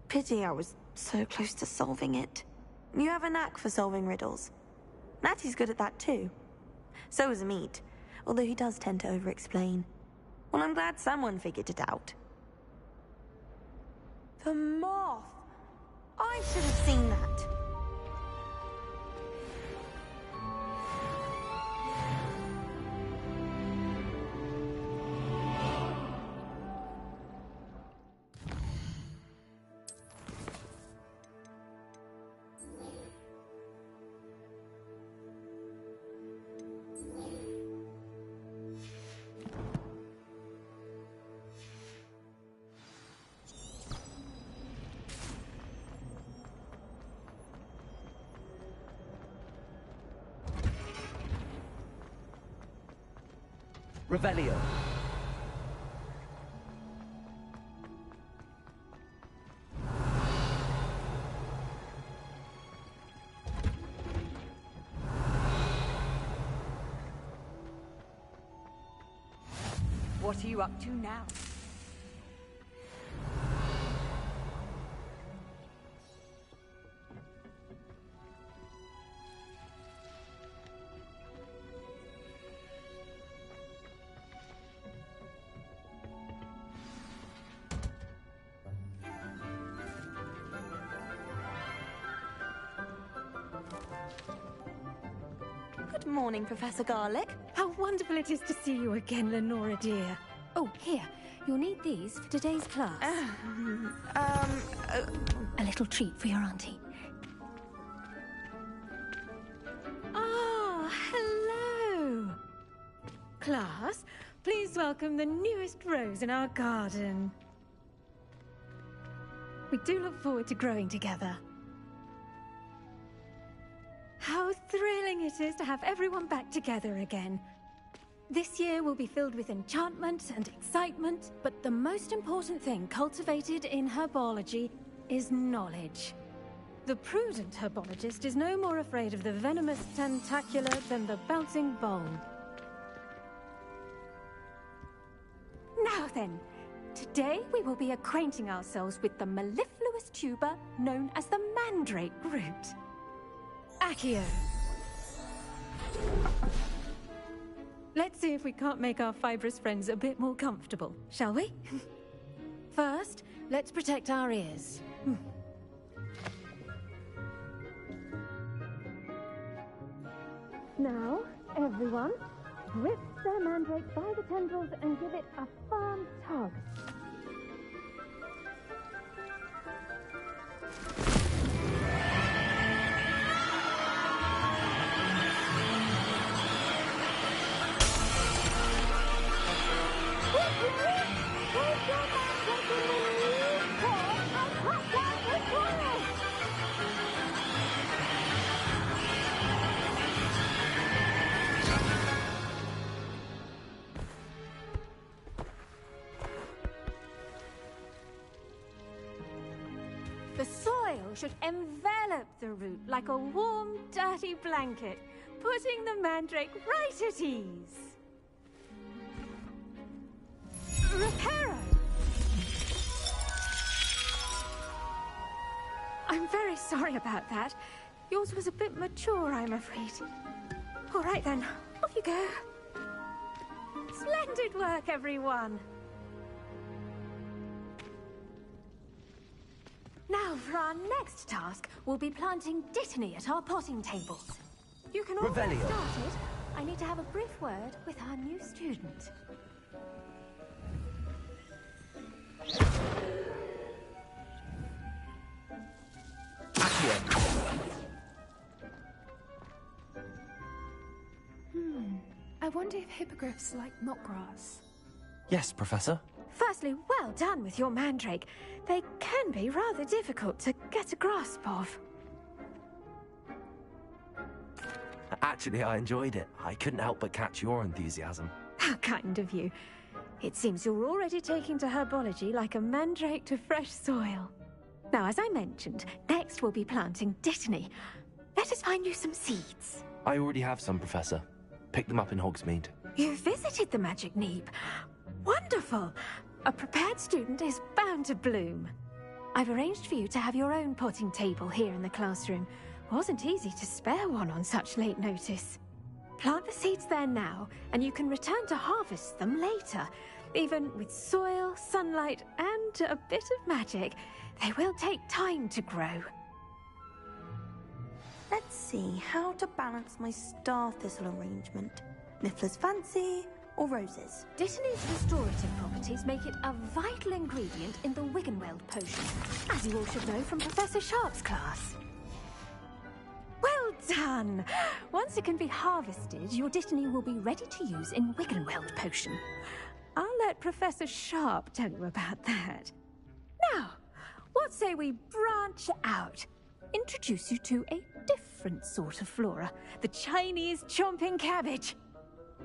Pity I was so close to solving it. You have a knack for solving riddles. Natty's good at that too. So is Amit, although he does tend to over-explain. Well, I'm glad someone figured it out. The moth! I should have seen that. Revelio. What are you up to now? Good morning, Professor Garlick. How wonderful it is to see you again, Lenora dear. Oh, here. You'll need these for today's class. A little treat for your auntie. Ah, hello. Class, please welcome the newest rose in our garden. We do look forward to growing together. How thrilling it is to have everyone back together again. This year will be filled with enchantment and excitement, but the most important thing cultivated in herbology is knowledge. The prudent herbologist is no more afraid of the venomous tentacula than the bouncing bulb. Now then, today we will be acquainting ourselves with the mellifluous tuber known as the mandrake root. Accio. Let's see if we can't make our fibrous friends a bit more comfortable, shall we? First, let's protect our ears. Now, everyone, grip their mandrake by the tendrils and give it a firm tug. The soil should envelop the root like a warm, dirty blanket, putting the mandrake right at ease. Reparo! I'm very sorry about that. Yours was a bit mature, I'm afraid. All right then, off you go. Splendid work, everyone! Now, for our next task, we'll be planting Dittany at our potting tables. You can all get Revelio. started. I need to have a brief word with our new student. I wonder if hippogriffs like knotgrass. Yes, Professor. Firstly, well done with your mandrake. They can be rather difficult to get a grasp of. Actually, I enjoyed it. I couldn't help but catch your enthusiasm. How kind of you. It seems you're already taking to herbology like a mandrake to fresh soil. Now, as I mentioned, next we'll be planting Dittany. Let us find you some seeds. I already have some, Professor. Picked them up in Hogsmeade. You visited the Magic Neep. Wonderful! A prepared student is bound to bloom. I've arranged for you to have your own potting table here in the classroom. Wasn't easy to spare one on such late notice. Plant the seeds there now, and you can return to harvest them later. Even with soil, sunlight, and a bit of magic, they will take time to grow. Let's see how to balance my star thistle arrangement. Niffler's fancy or roses? Dittany's restorative properties make it a vital ingredient in the Wiggenweld potion, as you all should know from Professor Sharp's class. Well done! Once it can be harvested, your Dittany will be ready to use in Wiggenweld potion. I'll let Professor Sharp tell you about that. Now, what say we branch out? Introduce you to a different sort of flora, the Chinese chomping cabbage.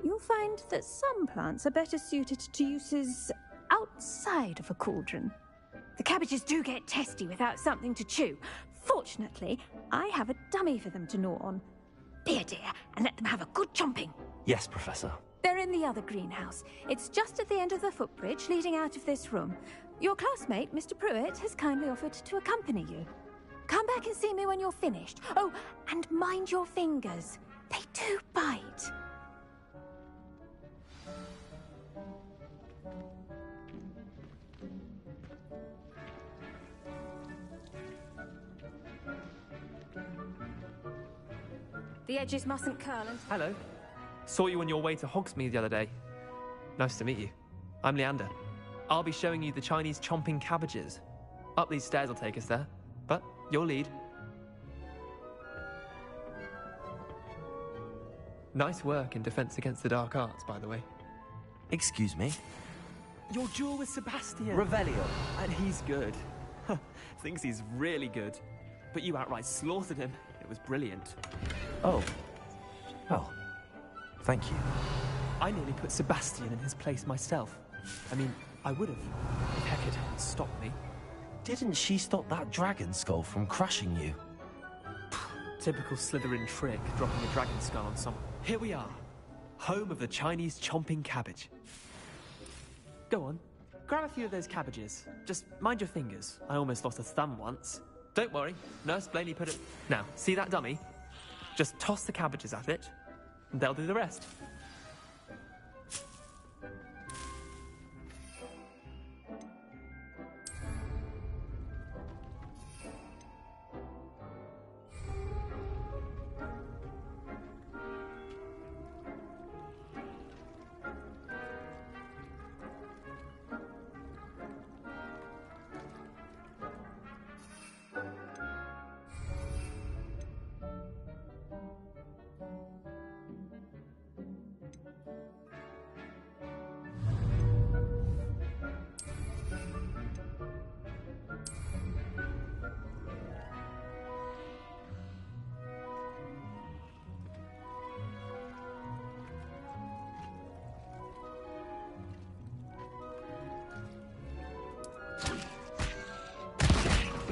You'll find that some plants are better suited to uses outside of a cauldron. The cabbages do get testy without something to chew. Fortunately, I have a dummy for them to gnaw on. Be a dear and let them have a good chomping. Yes, Professor. They're in the other greenhouse. It's just at the end of the footbridge leading out of this room. Your classmate, Mr. Pruitt, has kindly offered to accompany you. Come back and see me when you're finished. Oh, and mind your fingers. They do bite. The edges mustn't curl and... Hello. Saw you on your way to Hogsmeade the other day. Nice to meet you. I'm Leander. I'll be showing you the Chinese chomping cabbages. Up these stairs will take us there, but you'll lead. Nice work in Defense Against the Dark Arts, by the way. Excuse me? Your duel with Sebastian. Revelio. And he's good. Thinks he's really good. But you outright slaughtered him. It was brilliant. Oh. Well, thank you. I nearly put Sebastian in his place myself. I mean, I would have, if Hecate hadn't stopped me. Didn't she stop that dragon skull from crushing you? Typical Slytherin trick, dropping a dragon skull on someone. Here we are, home of the Chinese chomping cabbage. Go on, grab a few of those cabbages. Just mind your fingers. I almost lost a thumb once. Don't worry, Nurse Blaney put it... Now, see that dummy? Just toss the cabbages at it, and they'll do the rest.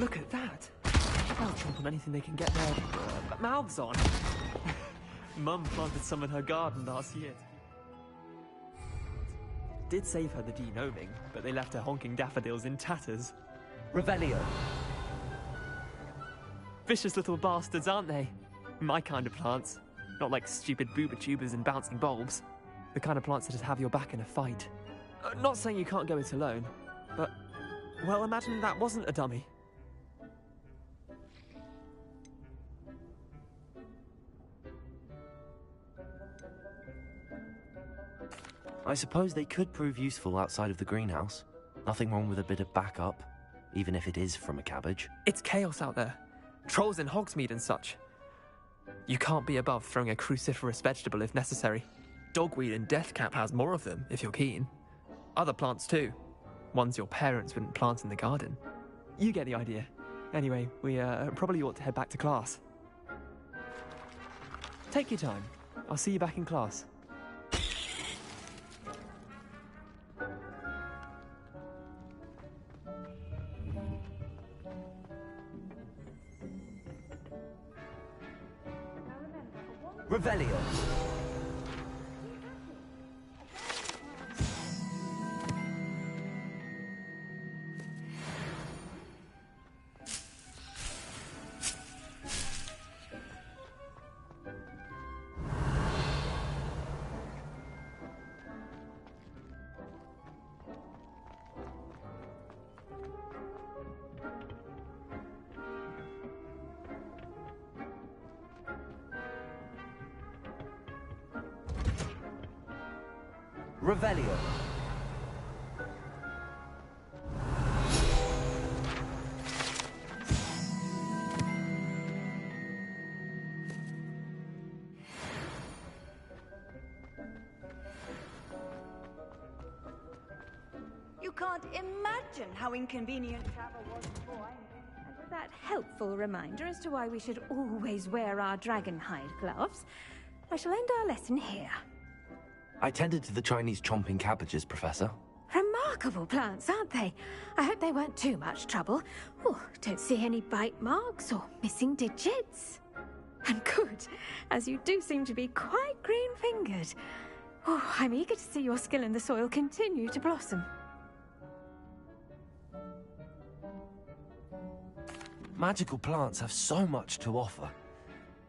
Look at that. They'll chomp on anything they can get their mouths on. Mum planted some in her garden last year. Did save her the de-gnoming, but they left her honking daffodils in tatters. Revelio. Vicious little bastards, aren't they? My kind of plants. Not like stupid booba tubers and bouncing bulbs. The kind of plants that just have your back in a fight. Not saying you can't go it alone, but... well, imagine that wasn't a dummy. I suppose they could prove useful outside of the greenhouse. Nothing wrong with a bit of backup, even if it is from a cabbage. It's chaos out there. Trolls in Hogsmeade and such. You can't be above throwing a cruciferous vegetable if necessary. Dogweed and deathcap has more of them, if you're keen. Other plants too. Ones your parents wouldn't plant in the garden. You get the idea. Anyway, we probably ought to head back to class. Take your time. I'll see you back in class. Revelio. Revelio. You can't imagine how inconvenient travel was before I... And with that helpful reminder as to why we should always wear our dragonhide gloves, I shall end our lesson here. I tended to the Chinese chomping cabbages, Professor. Remarkable plants, aren't they? I hope they weren't too much trouble. Oh, don't see any bite marks or missing digits. And good, as you do seem to be quite green-fingered. Oh, I'm eager to see your skill in the soil continue to blossom. Magical plants have so much to offer.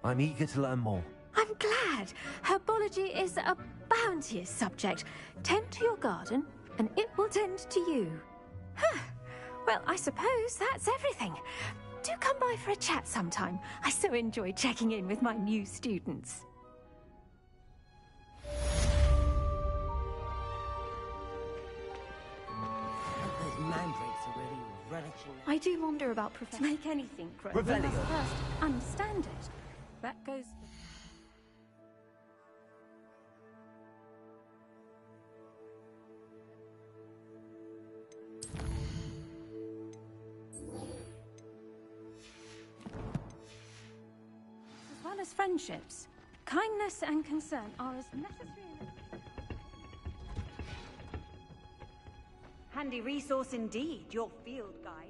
I'm eager to learn more. I'm glad. Herbology is a bounteous subject. Tend to your garden, and it will tend to you. Huh. Well, I suppose that's everything. Do come by for a chat sometime. I so enjoy checking in with my new students. Those mandrakes are really relishing. I do wonder about Professor. To make anything grow, we must first understand it. That goes... As well as friendships, kindness and concern are as necessary. Handy resource indeed, your field guide.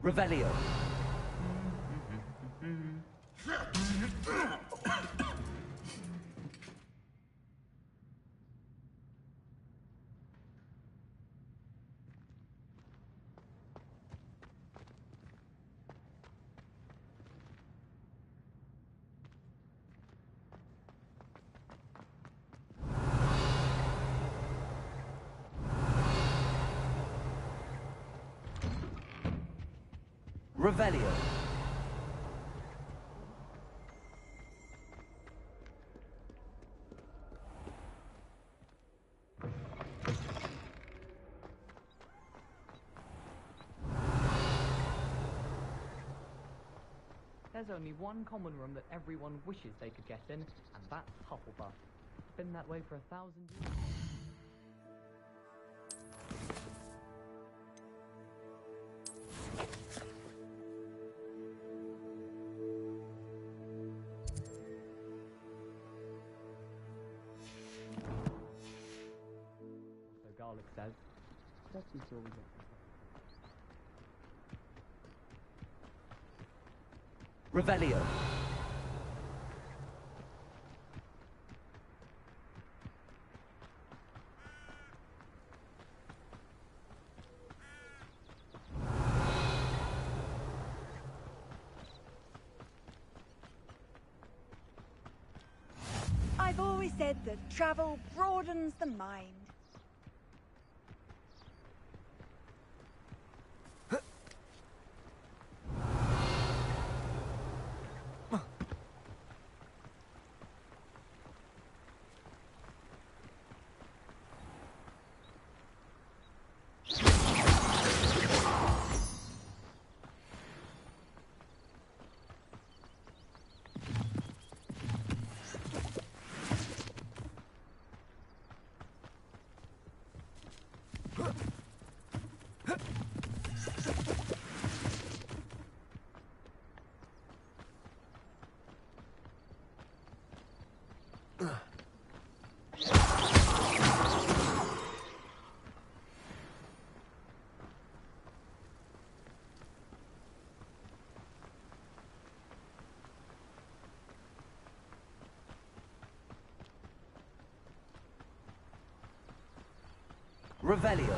Revelio. Revelio. There's only one common room that everyone wishes they could get in, and that's Hufflepuff. It's been that way for 1,000 years. Revelio. I've always said that travel broadens the mind. Revelio.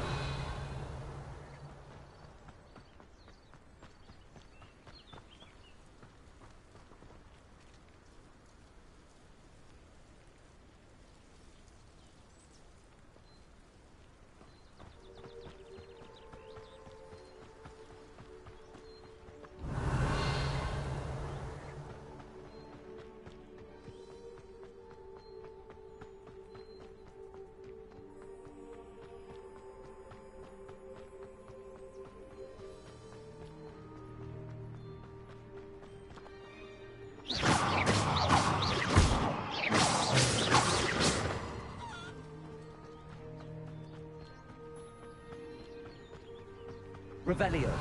Revelio.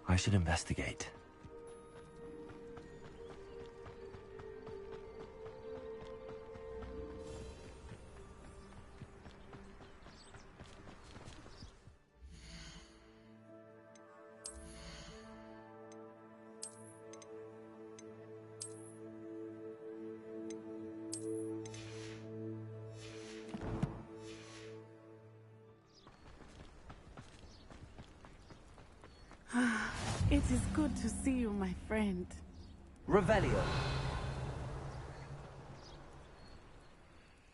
I should investigate. It is good to see you, my friend. Revelio.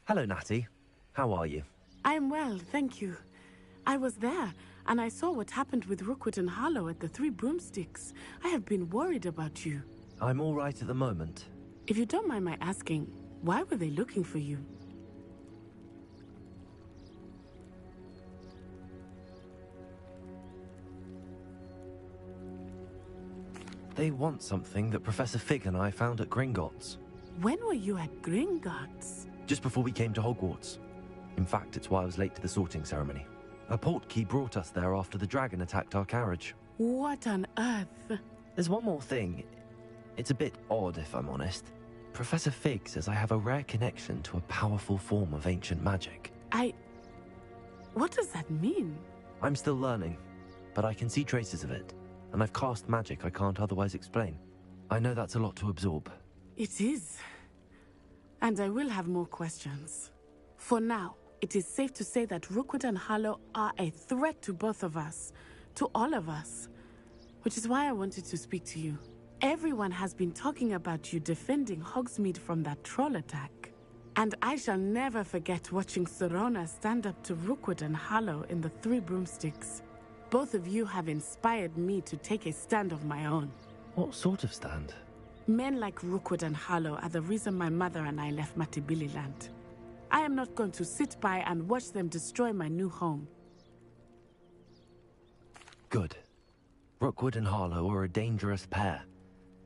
Hello, Natty. How are you? I'm well, thank you. I was there, and I saw what happened with Rookwood and Harlow at the Three Broomsticks. I have been worried about you. I'm all right at the moment. If you don't mind my asking, why were they looking for you? They want something that Professor Fig and I found at Gringotts. When were you at Gringotts? Just before we came to Hogwarts. In fact, it's why I was late to the sorting ceremony. A portkey brought us there after the dragon attacked our carriage. What on earth? There's one more thing. It's a bit odd, if I'm honest. Professor Fig says I have a rare connection to a powerful form of ancient magic. What does that mean? I'm still learning, but I can see traces of it. And I've cast magic I can't otherwise explain. I know that's a lot to absorb. It is. And I will have more questions. For now, it is safe to say that Rookwood and Harlow are a threat to both of us. To all of us. Which is why I wanted to speak to you. Everyone has been talking about you defending Hogsmeade from that troll attack. And I shall never forget watching Serona stand up to Rookwood and Harlow in the Three Broomsticks. Both of you have inspired me to take a stand of my own. What sort of stand? Men like Rookwood and Harlow are the reason my mother and I left Matibili land. I am not going to sit by and watch them destroy my new home. Good. Rookwood and Harlow are a dangerous pair.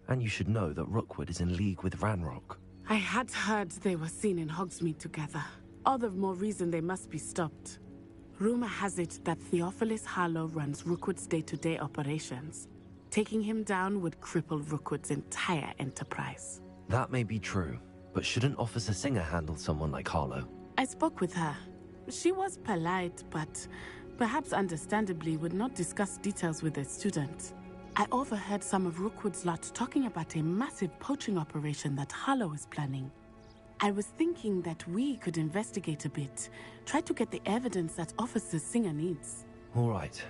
And you should know that Rookwood is in league with Ranrock. I had heard they were seen in Hogsmeade together. All the more reason they must be stopped. Rumor has it that Theophilus Harlow runs Rookwood's day-to-day operations. Taking him down would cripple Rookwood's entire enterprise. That may be true, but shouldn't Officer Singer handle someone like Harlow? I spoke with her. She was polite, but perhaps understandably would not discuss details with a student. I overheard some of Rookwood's lot talking about a massive poaching operation that Harlow is planning. I was thinking that we could investigate a bit, try to get the evidence that Officer Singer needs. All right,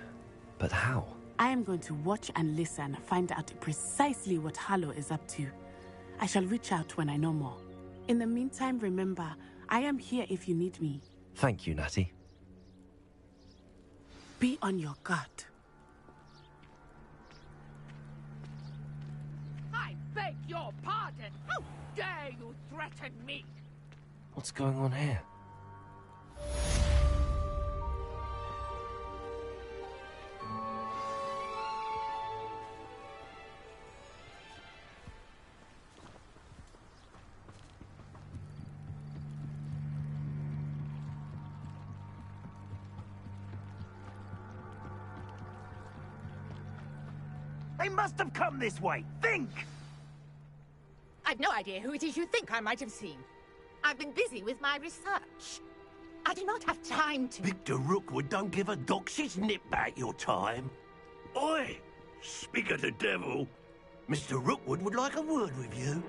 but how? I am going to watch and listen, find out precisely what Harlow is up to. I shall reach out when I know more. In the meantime, remember, I am here if you need me. Thank you, Natty. Be on your guard. I beg your pardon! How dare you threaten me? What's going on here? They must have come this way. Think! I've no idea who it is you think I might have seen. I've been busy with my research. I do not have time to... Victor Rookwood don't give a doxy's nip back your time. Oi! Speak of the devil. Mr. Rookwood would like a word with you.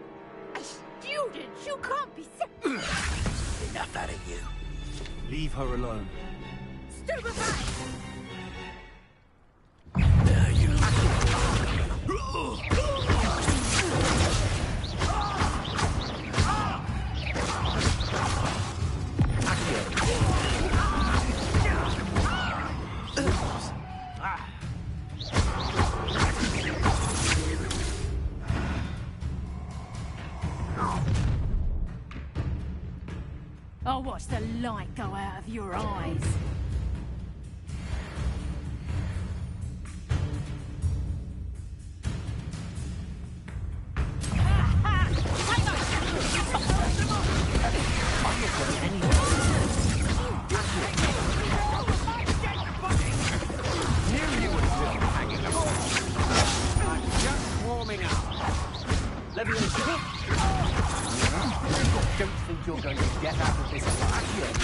A student? You can't be... Enough out of you. Leave her alone. Stupefy! I'll watch the light go out of your eyes. Don't think you're going to get out of this alive yet.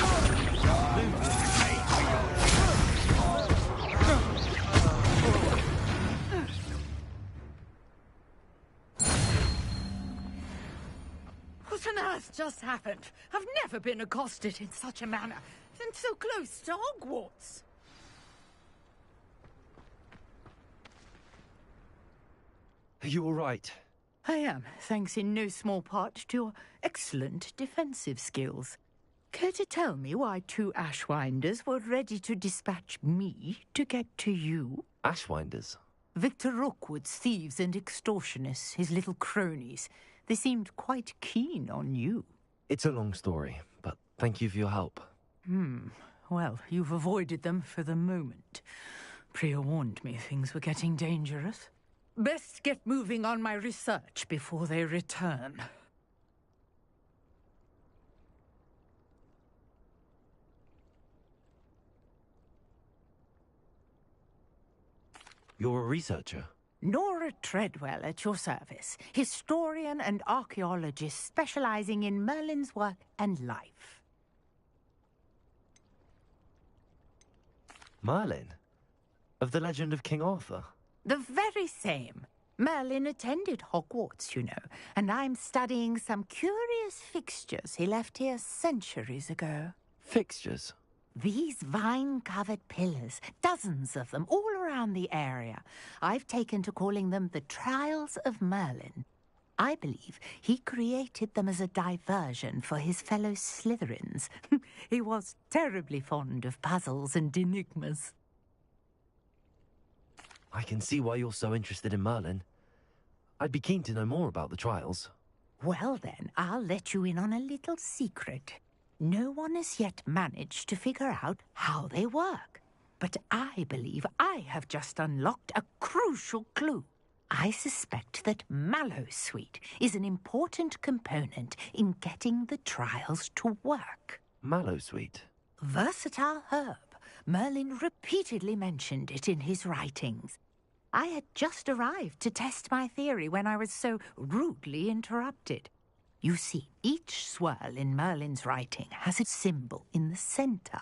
What on earth just happened? I've never been accosted in such a manner, and so close to Hogwarts. Are you all right? I am, thanks in no small part to your excellent defensive skills. Care to tell me why two Ashwinders were ready to dispatch me to get to you? Ashwinders? Victor Rookwood's thieves and extortionists, his little cronies. They seemed quite keen on you. It's a long story, but thank you for your help. Well, you've avoided them for the moment. Priya warned me things were getting dangerous. Best get moving on my research before they return. You're a researcher? Nora Treadwell at your service, historian and archaeologist specializing in Merlin's work and life. Merlin? Of the legend of King Arthur? The very same. Merlin attended Hogwarts, you know, and I'm studying some curious fixtures he left here centuries ago. Fixtures? These vine-covered pillars, dozens of them, all around the area. I've taken to calling them the Trials of Merlin. I believe he created them as a diversion for his fellow Slytherins. He was terribly fond of puzzles and enigmas. I can see why you're so interested in Merlin. I'd be keen to know more about the trials. Well then, I'll let you in on a little secret. No one has yet managed to figure out how they work. But I believe I have just unlocked a crucial clue. I suspect that Mallowsweet is an important component in getting the trials to work. Mallowsweet? Versatile herb. Merlin repeatedly mentioned it in his writings. I had just arrived to test my theory when I was so rudely interrupted. You see, each swirl in Merlin's writing has a symbol in the center.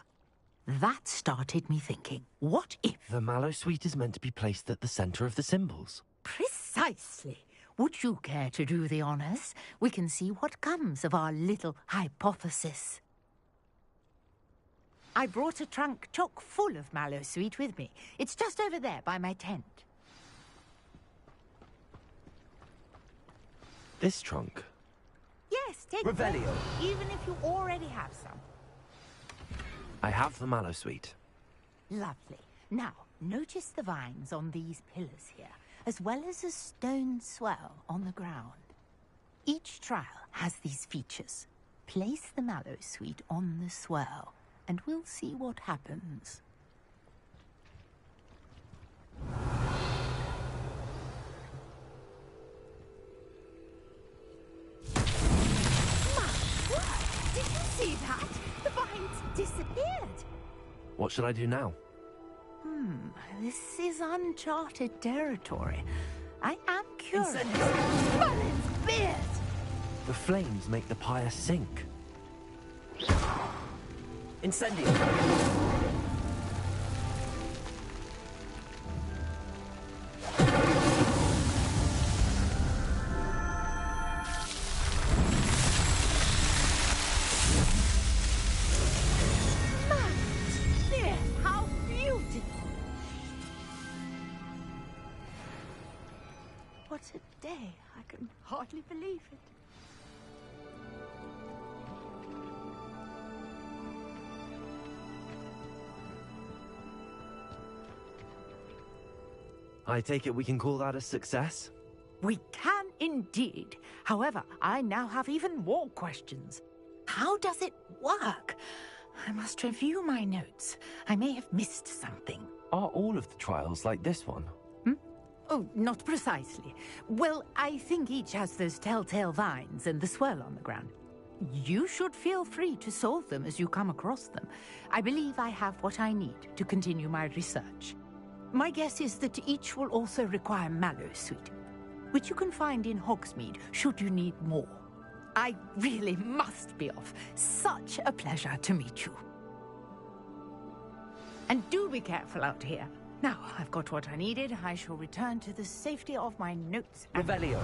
That started me thinking, what if... The Mallowsweet is meant to be placed at the center of the symbols. Precisely. Would you care to do the honors? We can see what comes of our little hypothesis. I brought a trunk chock full of Mallowsweet with me. It's just over there by my tent. This trunk? Yes, take Revelio. both, even if you already have some. I have the Mallowsweet. Lovely. Now, notice the vines on these pillars here, as well as a stone swirl on the ground. Each trial has these features. Place the Mallowsweet on the swirl, and we'll see what happens. Did you see that? The vines disappeared. What should I do now? This is uncharted territory. I am curious. Incendio! Merlin's beard! The flames make the pyre sink. Incendio! How beautiful! What a day. I can hardly believe it. I take it we can call that a success? We can indeed. However, I now have even more questions. How does it work? I must review my notes. I may have missed something. Are all of the trials like this one? Oh, not precisely. Well, I think each has those telltale vines and the swirl on the ground. You should feel free to solve them as you come across them. I believe I have what I need to continue my research. My guess is that each will also require Mallowsweet, which you can find in Hogsmeade should you need more. I really must be off. Such a pleasure to meet you. And do be careful out here. Now, I've got what I needed. I shall return to the safety of my notes and... Revelio.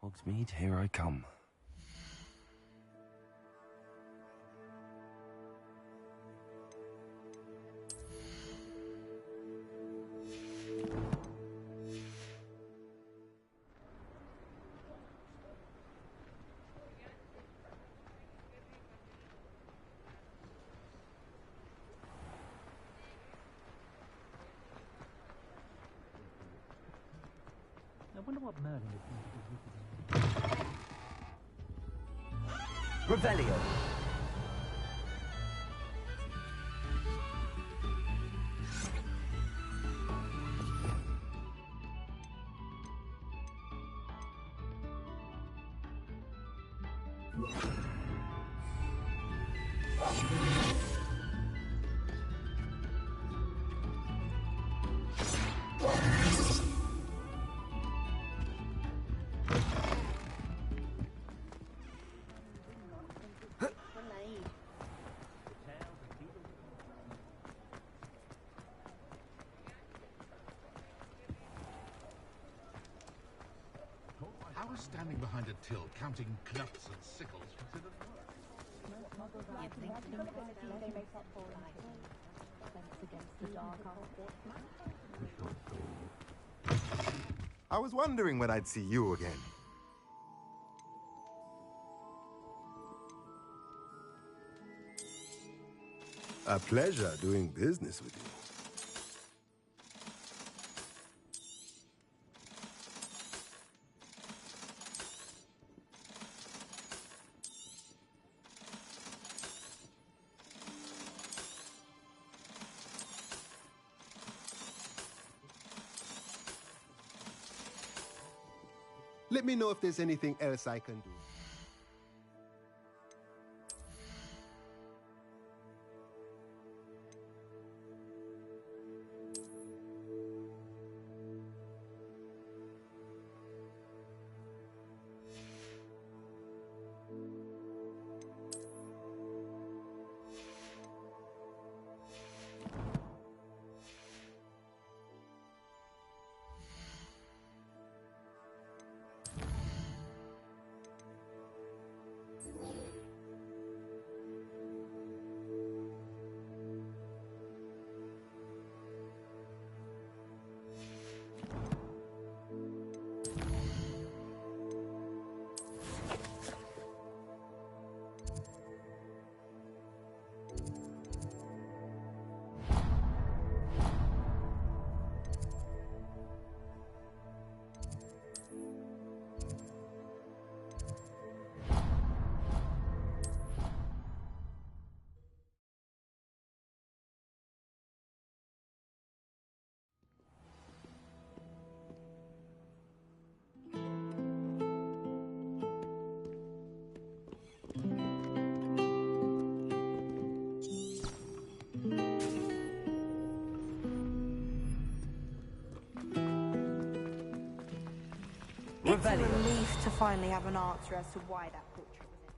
Hogsmeade, here I come. I wonder what Merlin is going to do with his... Revelio. was standing behind a till counting knuts and sickles considered I was wondering when I'd see you again. A pleasure doing business with you. Let me know if there's anything else I can do. It's a relief to finally have an answer as to why that portrait was in.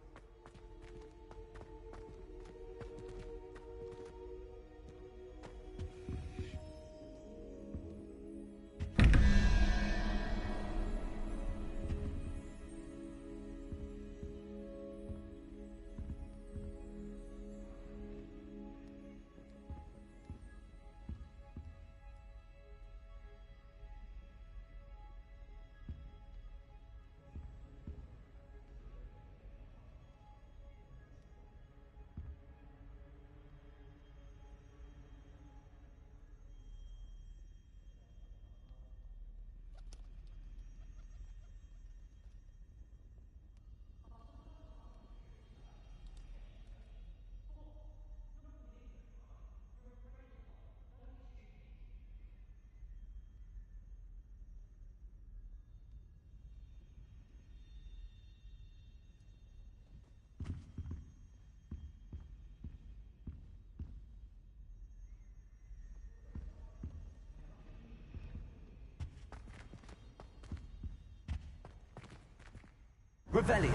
Revelio.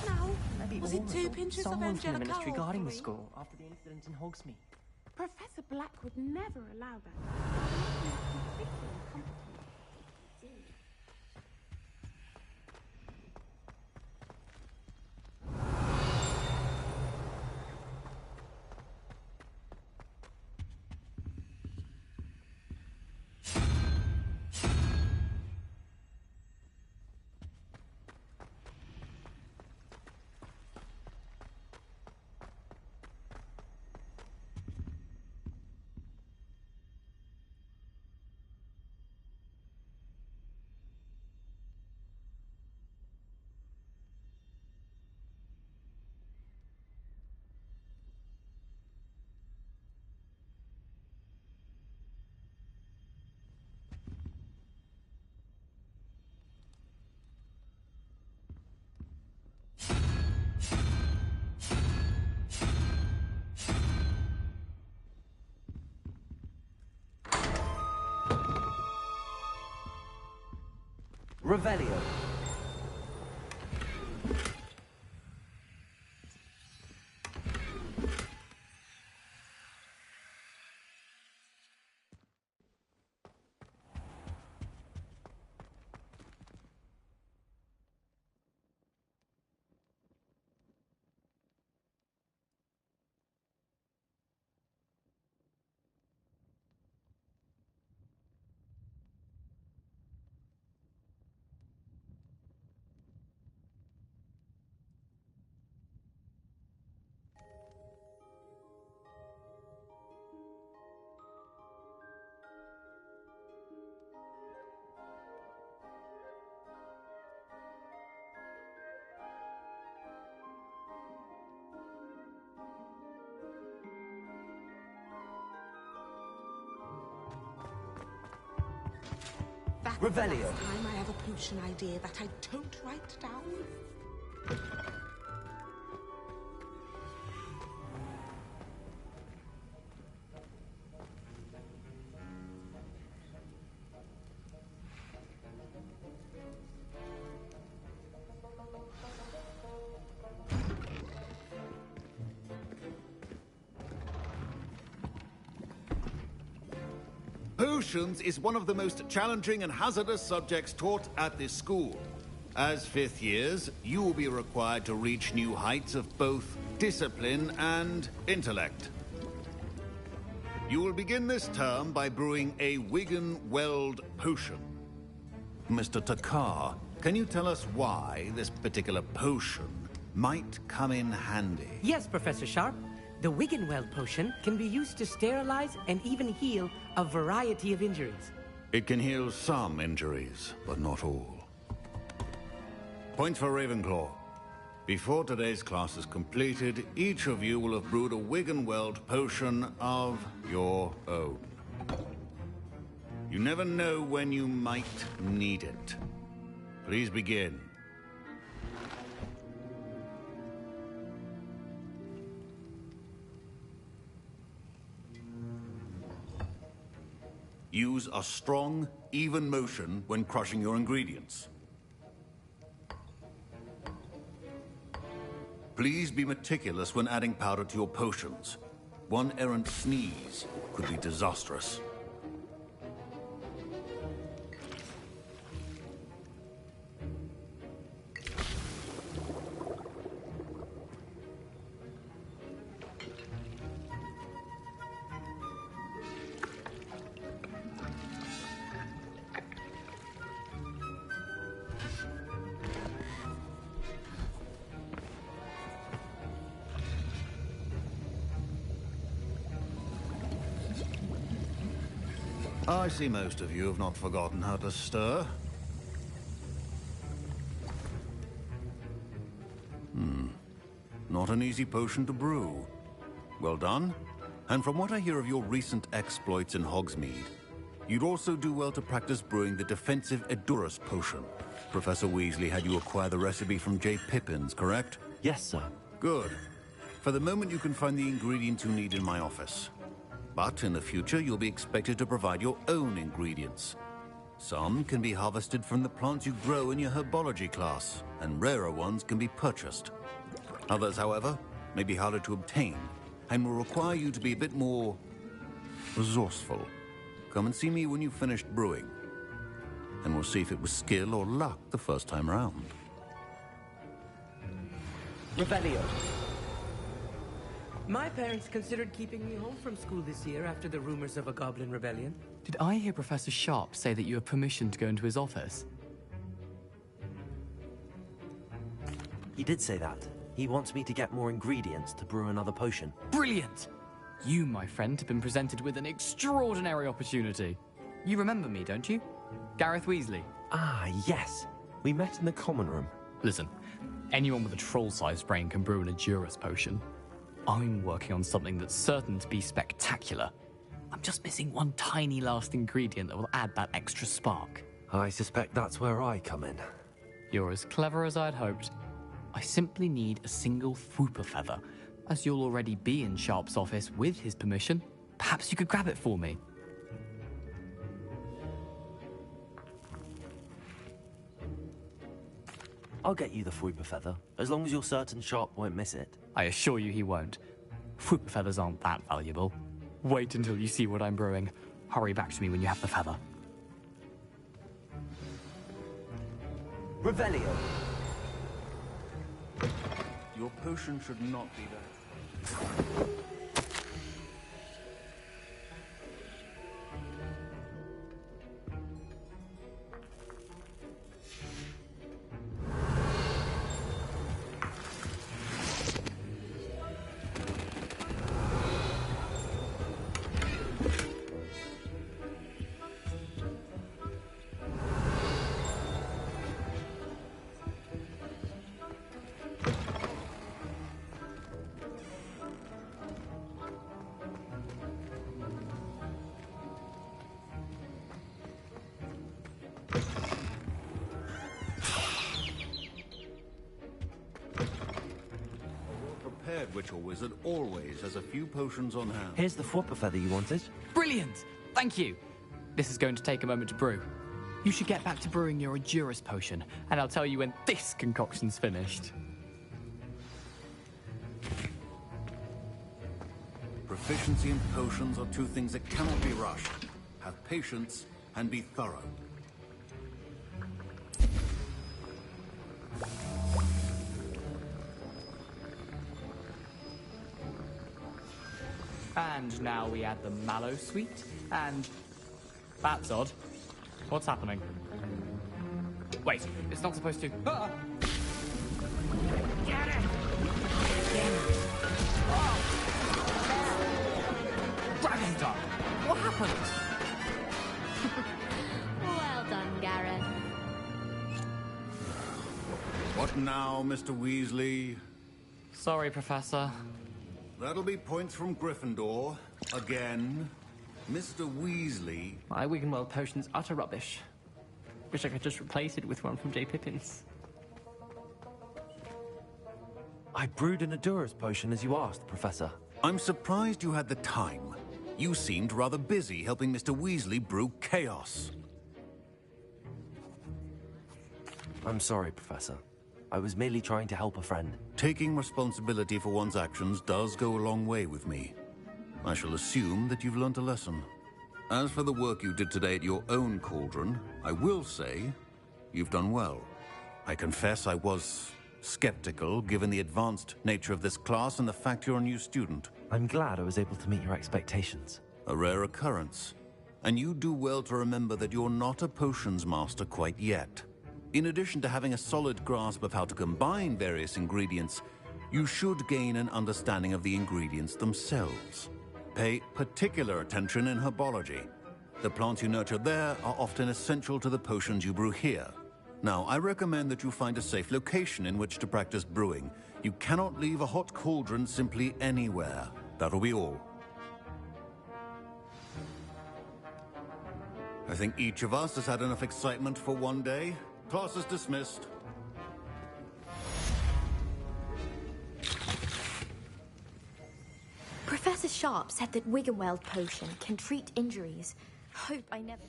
Now, Maybe was it all two or pinches of someone from the Angelica ministry or guarding the three? school after the incident in Hogsmeade. Professor Black would never allow that. Revelio. Revelio. This time I have a potion idea that I don't write down. Potions is one of the most challenging and hazardous subjects taught at this school. As fifth years, you will be required to reach new heights of both discipline and intellect. You will begin this term by brewing a Wigan-Weld potion. Mr. Takar, can you tell us why this particular potion might come in handy? Yes, Professor Sharp. The Wigan-Weld potion can be used to sterilize and even heal a variety of injuries. It can heal some injuries, but not all. Points for Ravenclaw. Before today's class is completed, each of you will have brewed a Wigan-Weld potion of your own. You never know when you might need it. Please begin. Use a strong, even motion when crushing your ingredients. Please be meticulous when adding powder to your potions. One errant sneeze could be disastrous. I see most of you have not forgotten how to stir. Not an easy potion to brew. Well done. And from what I hear of your recent exploits in Hogsmeade, you'd also do well to practice brewing the defensive Edurus potion. Professor Weasley had you acquire the recipe from J. Pippins, correct? Yes, sir. Good. For the moment, you can find the ingredients you need in my office. But in the future, you'll be expected to provide your own ingredients. Some can be harvested from the plants you grow in your herbology class, and rarer ones can be purchased. Others, however, may be harder to obtain, and will require you to be a bit more resourceful. Come and see me when you've finished brewing, and we'll see if it was skill or luck the first time round. Revelio. My parents considered keeping me home from school this year after the rumors of a goblin rebellion. Did I hear Professor Sharp say that you have permission to go into his office? He did say that. He wants me to get more ingredients to brew another potion. Brilliant! You, my friend, have been presented with an extraordinary opportunity. You remember me, don't you? Gareth Weasley. Ah, yes. We met in the common room. Listen, anyone with a troll-sized brain can brew an Edurus potion. I'm working on something that's certain to be spectacular. I'm just missing one tiny last ingredient that will add that extra spark. I suspect that's where I come in. You're as clever as I'd hoped. I simply need a single Fwooper feather. As you'll already be in Sharp's office with his permission, perhaps you could grab it for me. I'll get you the Fwooper feather, as long as you're certain Sharp won't miss it. I assure you he won't. Fwooper feathers aren't that valuable. Wait until you see what I'm brewing. Hurry back to me when you have the feather. Revelio. Your potion should not be there. prepared witch or wizard always has a few potions on hand. Here's the flopper feather you wanted. Brilliant! Thank you. This is going to take a moment to brew. You should get back to brewing your Endurus potion, and I'll tell you when this concoction's finished. Proficiency in potions are two things that cannot be rushed. Have patience and be thorough. And now we add the mallow sweet, and... That's odd. What's happening? Wait, it's not supposed to... Ah! Get it! Oh! Dragon's done! What happened? Well done, Gareth. What now, Mr. Weasley? Sorry, Professor. That'll be points from Gryffindor. Again. Mr. Weasley. My Wiggenweld potion's utter rubbish. Wish I could just replace it with one from J. Pippin's. I brewed an Endurus potion as you asked, Professor. I'm surprised you had the time. You seemed rather busy helping Mr. Weasley brew chaos. I'm sorry, Professor. I was merely trying to help a friend. Taking responsibility for one's actions does go a long way with me. I shall assume that you've learnt a lesson. As for the work you did today at your own cauldron, I will say you've done well. I confess I was skeptical, given the advanced nature of this class and the fact you're a new student. I'm glad I was able to meet your expectations. A rare occurrence. And you do well to remember that you're not a potions master quite yet. In addition to having a solid grasp of how to combine various ingredients, you should gain an understanding of the ingredients themselves. Pay particular attention in herbology. The plants you nurture there are often essential to the potions you brew here. Now, I recommend that you find a safe location in which to practice brewing. You cannot leave a hot cauldron simply anywhere. That'll be all. I think each of us has had enough excitement for one day. Class is dismissed. Professor Sharp said that Wiggenweld potion can treat injuries. Hope I never...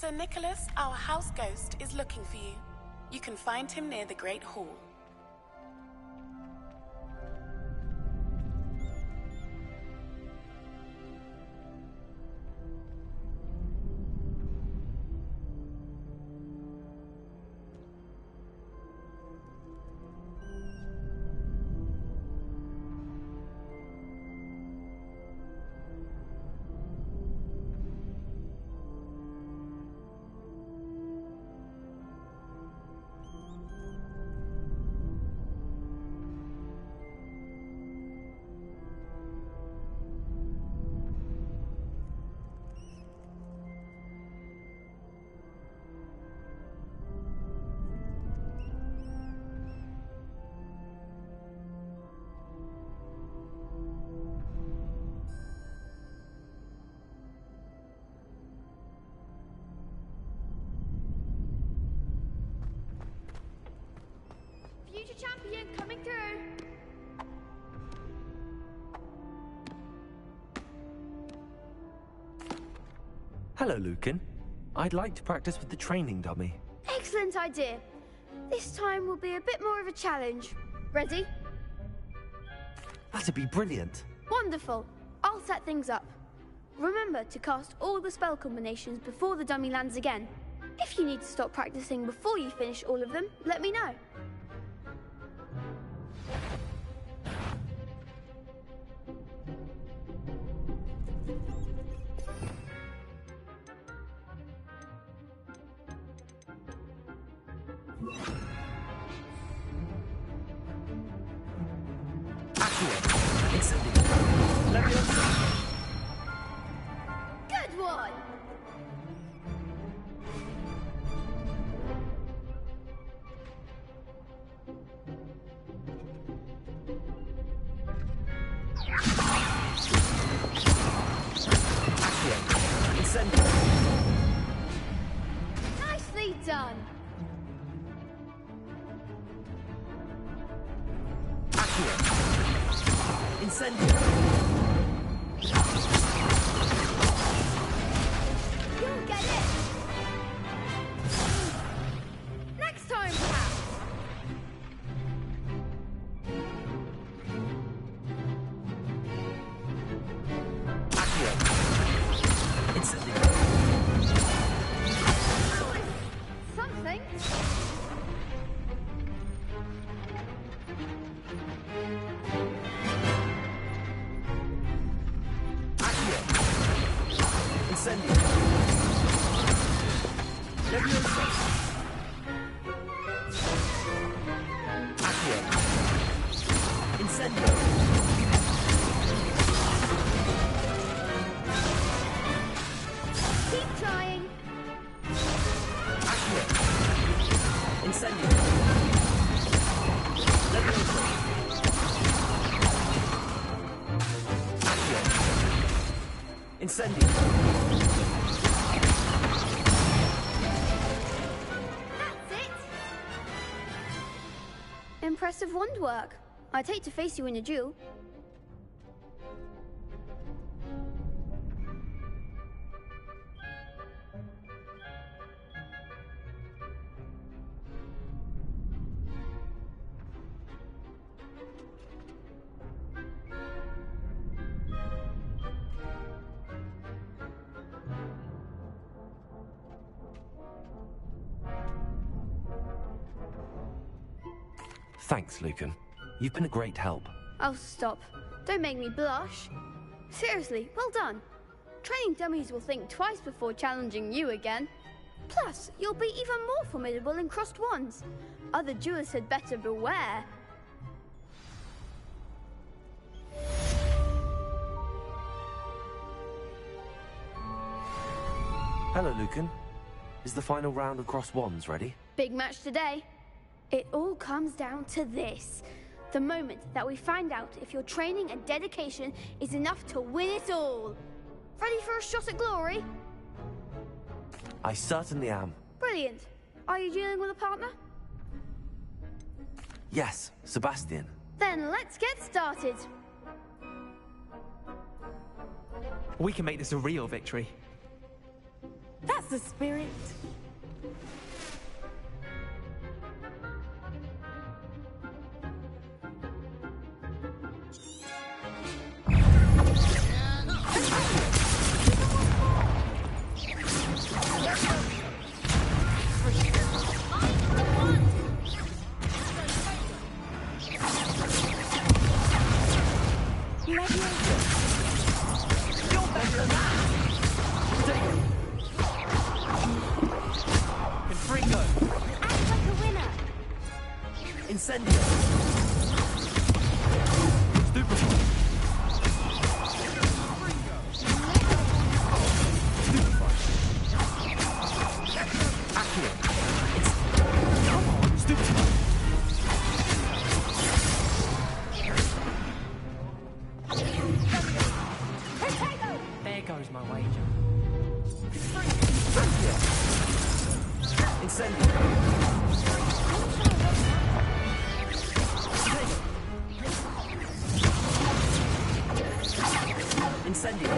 Sir Nicholas, our house ghost, is looking for you. You can find him near the Great Hall. Hello, Lucan. I'd like to practice with the training dummy. Excellent idea. This time will be a bit more of a challenge. Ready? That'd be brilliant. Wonderful. I'll set things up. Remember to cast all the spell combinations before the dummy lands again. If you need to stop practicing before you finish all of them, let me know. Good one! Nicely done! Incendio! You'll get it! Next time, perhaps! Incendio! That was something. Incendio! Leviosa! Accio! Incendio! Keep trying. Accio! Incendio! Leviosa! Accio! Incendio! Impressive wand work. I'd hate to face you in a duel. Thanks, Lucan. You've been a great help. Oh, stop. Don't make me blush. Seriously, well done. Training dummies will think twice before challenging you again. Plus, you'll be even more formidable in crossed wands. Other duelists had better beware. Hello, Lucan. Is the final round of cross wands ready? Big match today. It all comes down to this. The moment that we find out if your training and dedication is enough to win it all. Ready for a shot at glory? I certainly am. Brilliant. Are you dealing with a partner? Yes, Sebastian. Then let's get started. We can make this a real victory. That's the spirit. Incendio! There goes my wager. Incendio! Incendio!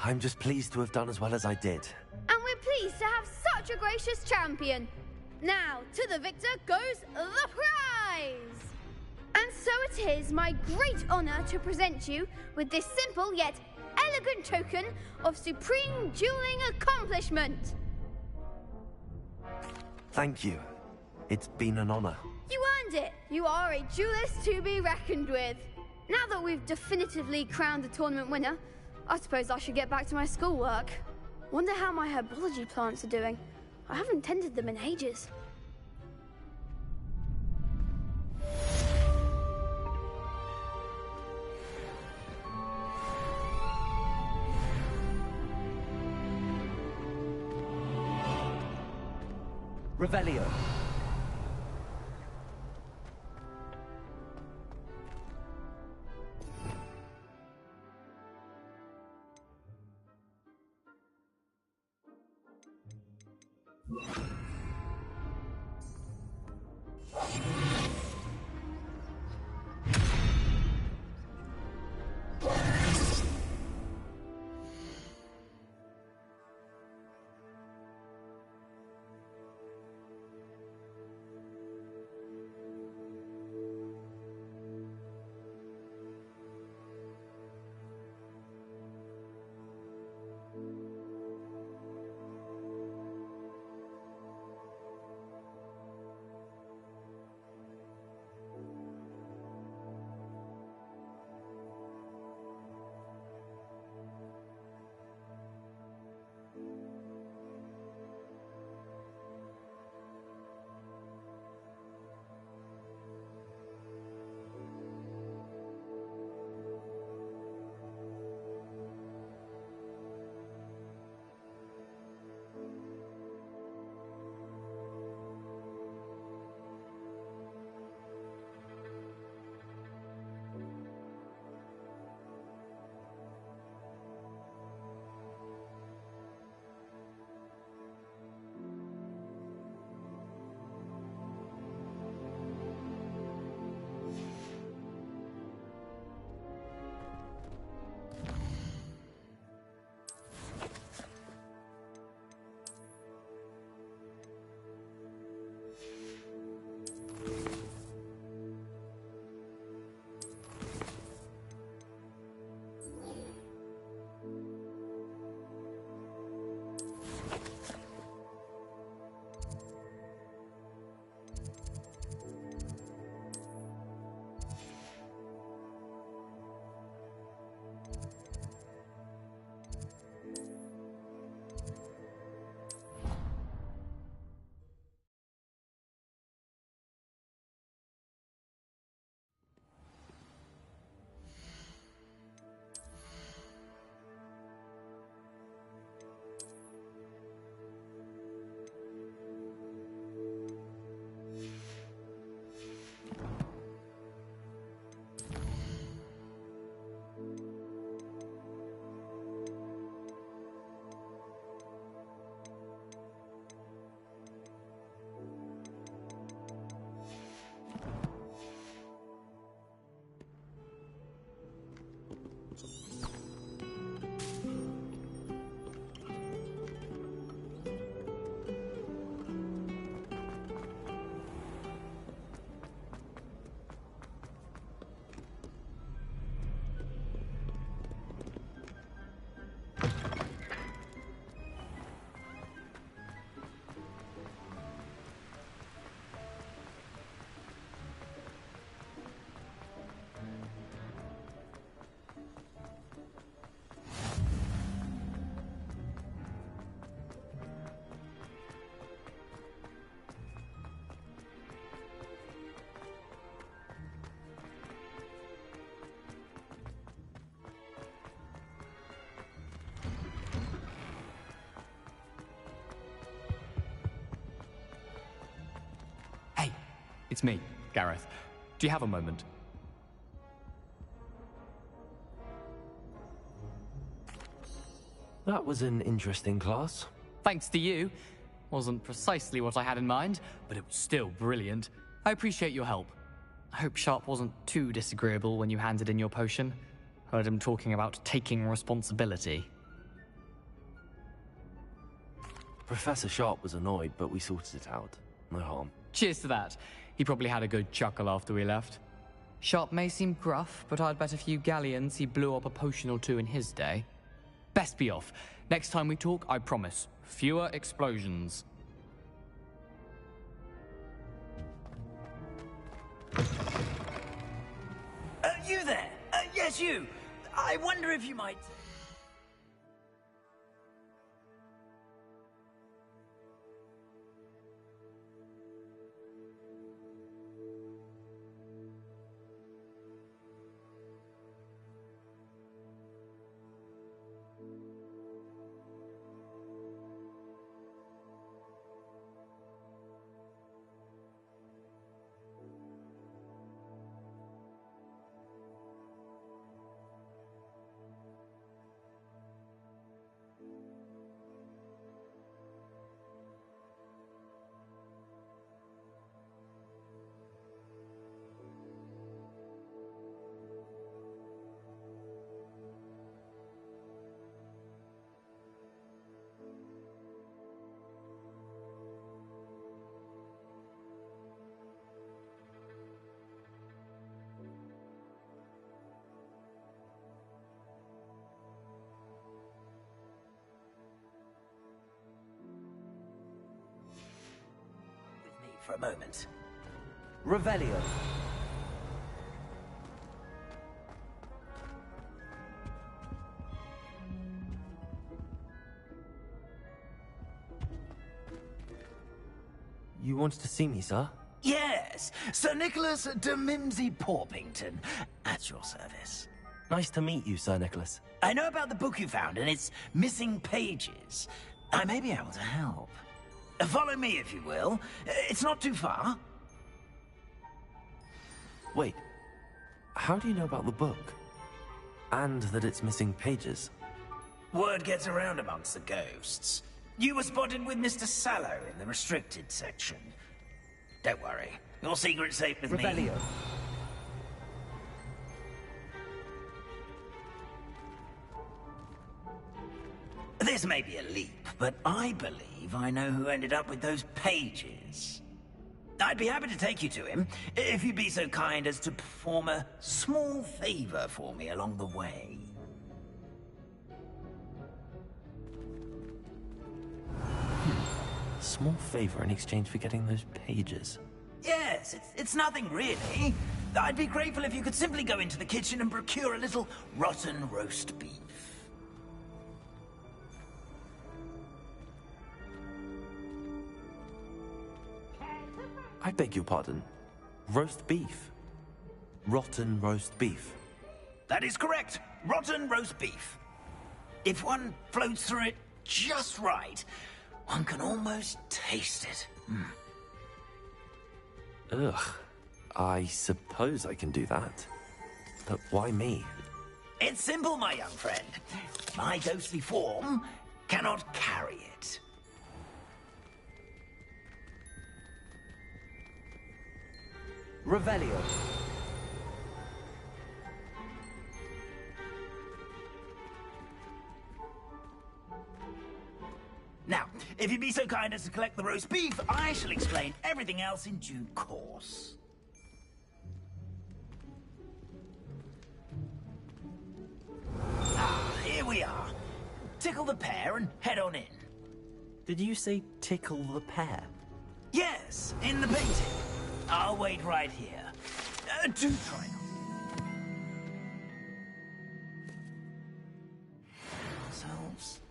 I'm just pleased to have done as well as I did. And we're pleased to have such a gracious champion. Now, to the victor goes the prize! And so it is my great honor to present you with this simple yet elegant token of supreme dueling accomplishment. Thank you. It's been an honor. You earned it. You are a duelist to be reckoned with. Now that we've definitively crowned the tournament winner, I suppose I should get back to my schoolwork. Wonder how my herbology plants are doing. I haven't tended them in ages. Revelio. It's me, Gareth. Do you have a moment? That was an interesting class. Thanks to you. Wasn't precisely what I had in mind, but it was still brilliant. I appreciate your help. I hope Sharp wasn't too disagreeable when you handed in your potion. Heard him talking about taking responsibility. Professor Sharp was annoyed, but we sorted it out. No harm. Cheers to that. He probably had a good chuckle after we left. Sharp may seem gruff, but I'd bet a few galleons he blew up a potion or two in his day. Best be off. Next time we talk, I promise, fewer explosions. You there? Yes, you. I wonder if you might... For a moment. Revelio. You wanted to see me, sir? Yes, Sir Nicholas de Mimsy Porpington, at your service. Nice to meet you, Sir Nicholas. I know about the book you found and its missing pages. I may be able to help. Follow me, if you will. It's not too far. Wait, how do you know about the book? And that it's missing pages? Word gets around amongst the ghosts. You were spotted with Mr. Sallow in the restricted section. Don't worry, your secret's safe with me. Revelio. This may be a leap, but I believe I know who ended up with those pages. I'd be happy to take you to him, if you'd be so kind as to perform a small favor for me along the way. Small favor in exchange for getting those pages. Yes, it's nothing really. I'd be grateful if you could simply go into the kitchen and procure a little rotten roast beef. I beg your pardon. Roast beef. Rotten roast beef. That is correct. Rotten roast beef. If one floats through it just right, one can almost taste it. Ugh. I suppose I can do that. But why me? It's simple, my young friend. My ghostly form cannot carry it. Revelio. Now, if you'd be so kind as to collect the roast beef, I shall explain everything else in due course. Ah, here we are. Tickle the pear and head on in. Did you say tickle the pear? Yes, in the painting. I'll wait right here. Do try not. Ourselves.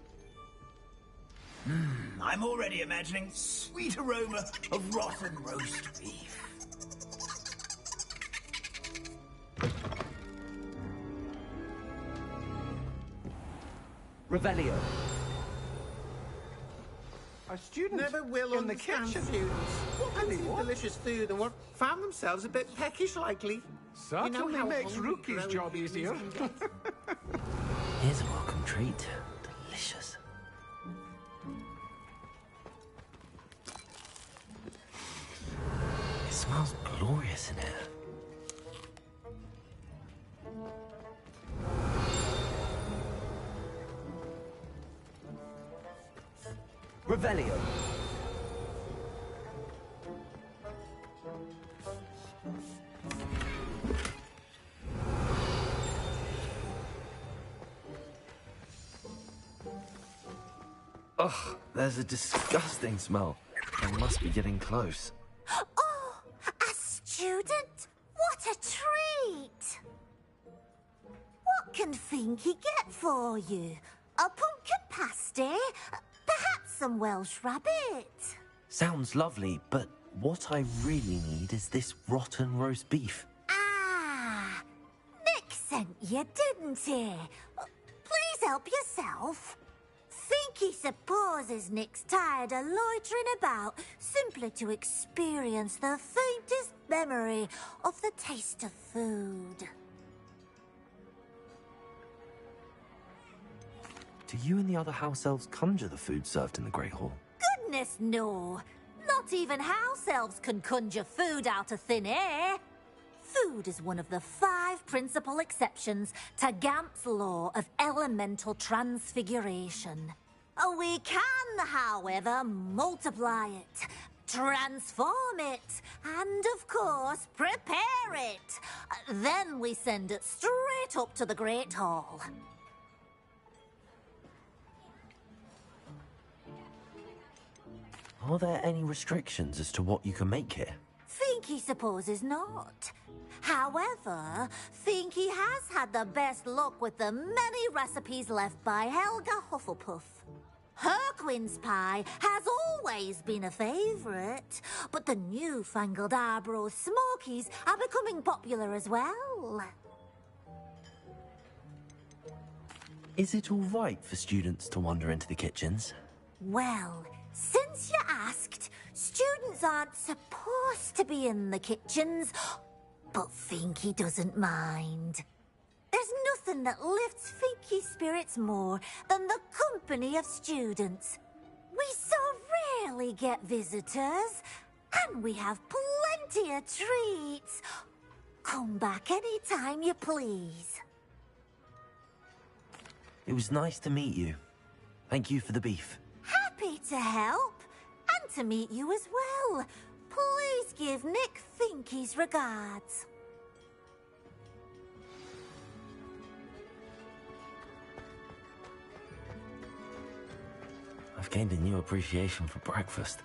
I'm already imagining sweet aroma of rotten roast beef. Revelio. A student never will in the understand kitchen. students. What can eat delicious food and what found themselves a bit peckish likely. Certainly how makes hungry Rookie's growing job people easier. can get. Here's a welcome treat. Delicious. It smells glorious in here. Revelio. Ugh, there's a disgusting smell. I must be getting close. Oh, a student? What a treat! What can Finky get for you? A pumpkin pasty? Perhaps some Welsh rabbit? Sounds lovely, but what I really need is this rotten roast beef. Ah, Nick sent you, didn't he? Please help yourself. Finky supposes Nick's tired of loitering about simply to experience the faintest memory of the taste of food. Do you and the other house elves conjure the food served in the Great Hall? Goodness, no. Not even house elves can conjure food out of thin air. Food is one of the 5 principal exceptions to Gamp's law of elemental transfiguration. We can, however, multiply it, transform it, and, of course, prepare it. Then we send it straight up to the Great Hall. Are there any restrictions as to what you can make here? Finky supposes not. However, Finky has had the best luck with the many recipes left by Helga Hufflepuff. Her quince pie has always been a favourite, but the newfangled Arbroath Smokies are becoming popular as well. Is it all right for students to wander into the kitchens? Well, since you asked, students aren't supposed to be in the kitchens, but Finky doesn't mind. There's nothing that lifts Finky's spirits more than the company of students. We so rarely get visitors, and we have plenty of treats. Come back any time you please. It was nice to meet you. Thank you for the beef. Happy to help, and to meet you as well. Please give Nick Finky's regards. I've gained a new appreciation for breakfast.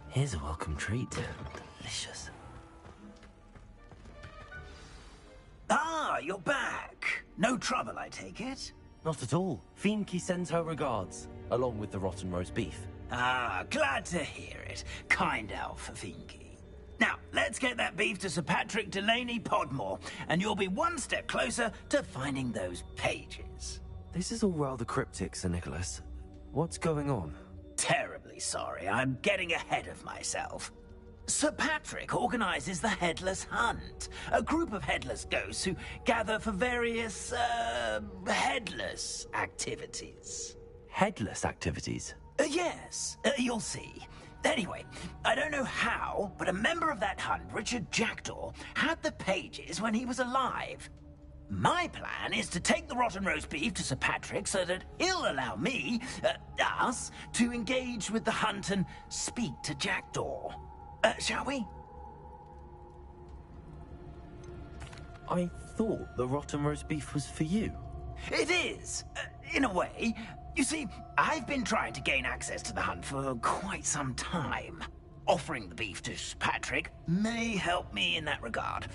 Here's a welcome treat. Delicious. Ah, you're back. No trouble, I take it? Not at all. Finky sends her regards, along with the rotten roast beef. Ah, glad to hear it. Kind elf, Finky. Now, let's get that beef to Sir Patrick Delaney Podmore, and you'll be one step closer to finding those pages. This is all rather cryptic, Sir Nicholas. What's going on? Terribly sorry, I'm getting ahead of myself. Sir Patrick organizes the Headless Hunt, a group of headless ghosts who gather for various, headless activities. Headless activities? Yes, you'll see. Anyway, I don't know how, but a member of that hunt, Richard Jackdaw, had the pages when he was alive. My plan is to take the rotten roast beef to Sir Patrick so that he'll allow me, us, to engage with the hunt and speak to Jackdaw. Shall we? I thought the rotten roast beef was for you. It is, in a way. You see, I've been trying to gain access to the hunt for quite some time. Offering the beef to Sir Patrick may help me in that regard.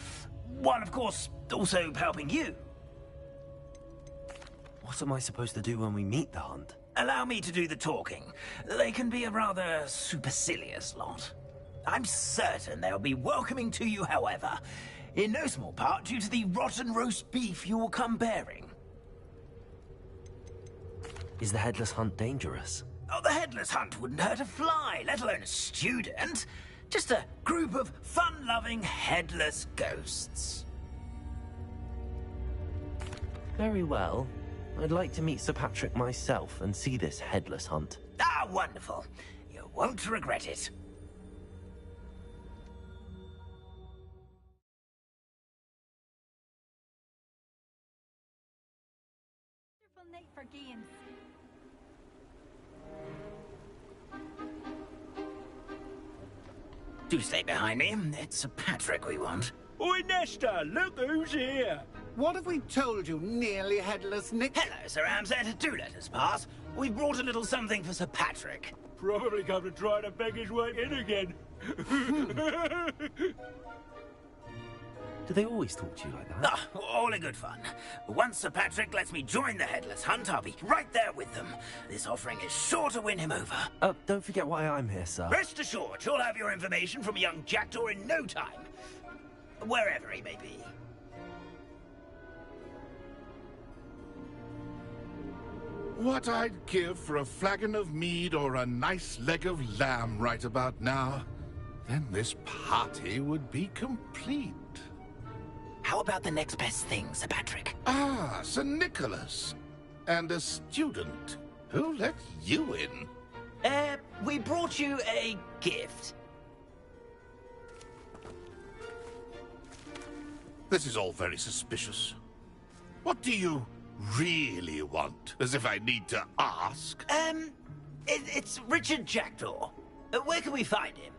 While, of course, also helping you. What am I supposed to do when we meet the hunt? Allow me to do the talking. They can be a rather supercilious lot. I'm certain they'll be welcoming to you, however, in no small part due to the rotten roast beef you will come bearing. Is the Headless Hunt dangerous? Oh, the Headless Hunt wouldn't hurt a fly, let alone a student. Just a group of fun-loving headless ghosts. Very well. I'd like to meet Sir Patrick myself and see this Headless Hunt. Ah, wonderful. You won't regret it. night for games. Do stay behind me. It's Sir Patrick we want. Oi, Nesta, look who's here. What have we told you, nearly headless Nick? Hello, Sir Ramsay. Do let us pass. We've brought a little something for Sir Patrick. Probably come to try to beg his way in again. Do they always talk to you like that? Ah, all in good fun. Once Sir Patrick lets me join the Headless Hunt, I'll be right there with them. This offering is sure to win him over. Don't forget why I'm here, sir. Rest assured, you'll have your information from a young jackdaw in no time. Wherever he may be. What I'd give for a flagon of mead or a nice leg of lamb right about now. Then this party would be complete. How about the next best thing, Sir Patrick? Ah, Sir Nicholas. And a student. Who let you in? We brought you a gift. This is all very suspicious. What do you really want? As if I need to ask. It's Richard Jackdaw. Where can we find him?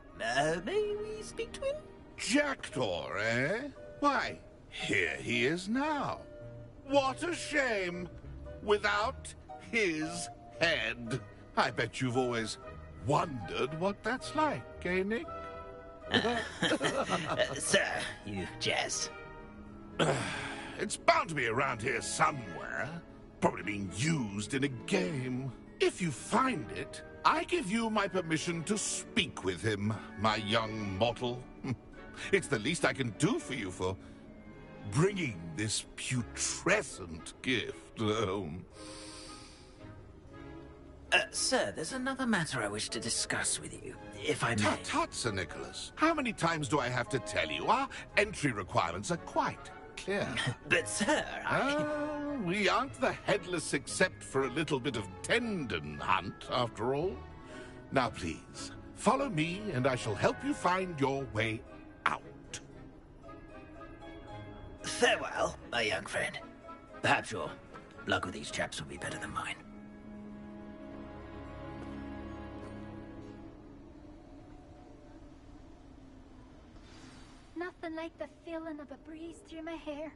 May we speak to him? Jackdaw, eh? Why, here he is now. What a shame. Without his head. I bet you've always wondered what that's like, eh, Nick? Sir, you jest. It's bound to be around here somewhere. Probably being used in a game. If you find it, I give you my permission to speak with him, my young mortal. It's the least I can do for you for bringing this putrescent gift home. Sir, there's another matter I wish to discuss with you, if I may. Tut, tut, Sir Nicholas. How many times do I have to tell you? Our entry requirements are quite clear. But, sir, we aren't the headless except for a little bit of tendon hunt, after all. Now, please, follow me, and I shall help you find your way out. Farewell, my young friend. Perhaps your luck with these chaps will be better than mine. Nothing like the feeling of a breeze through my hair.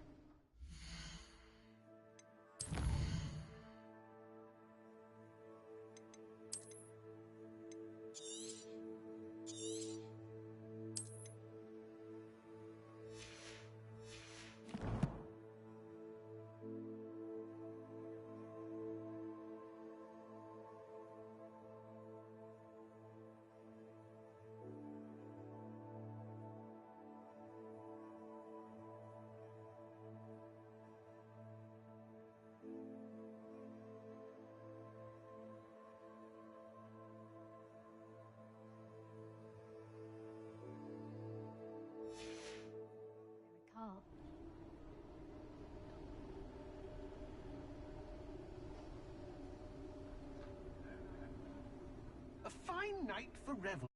A fine night for revelry.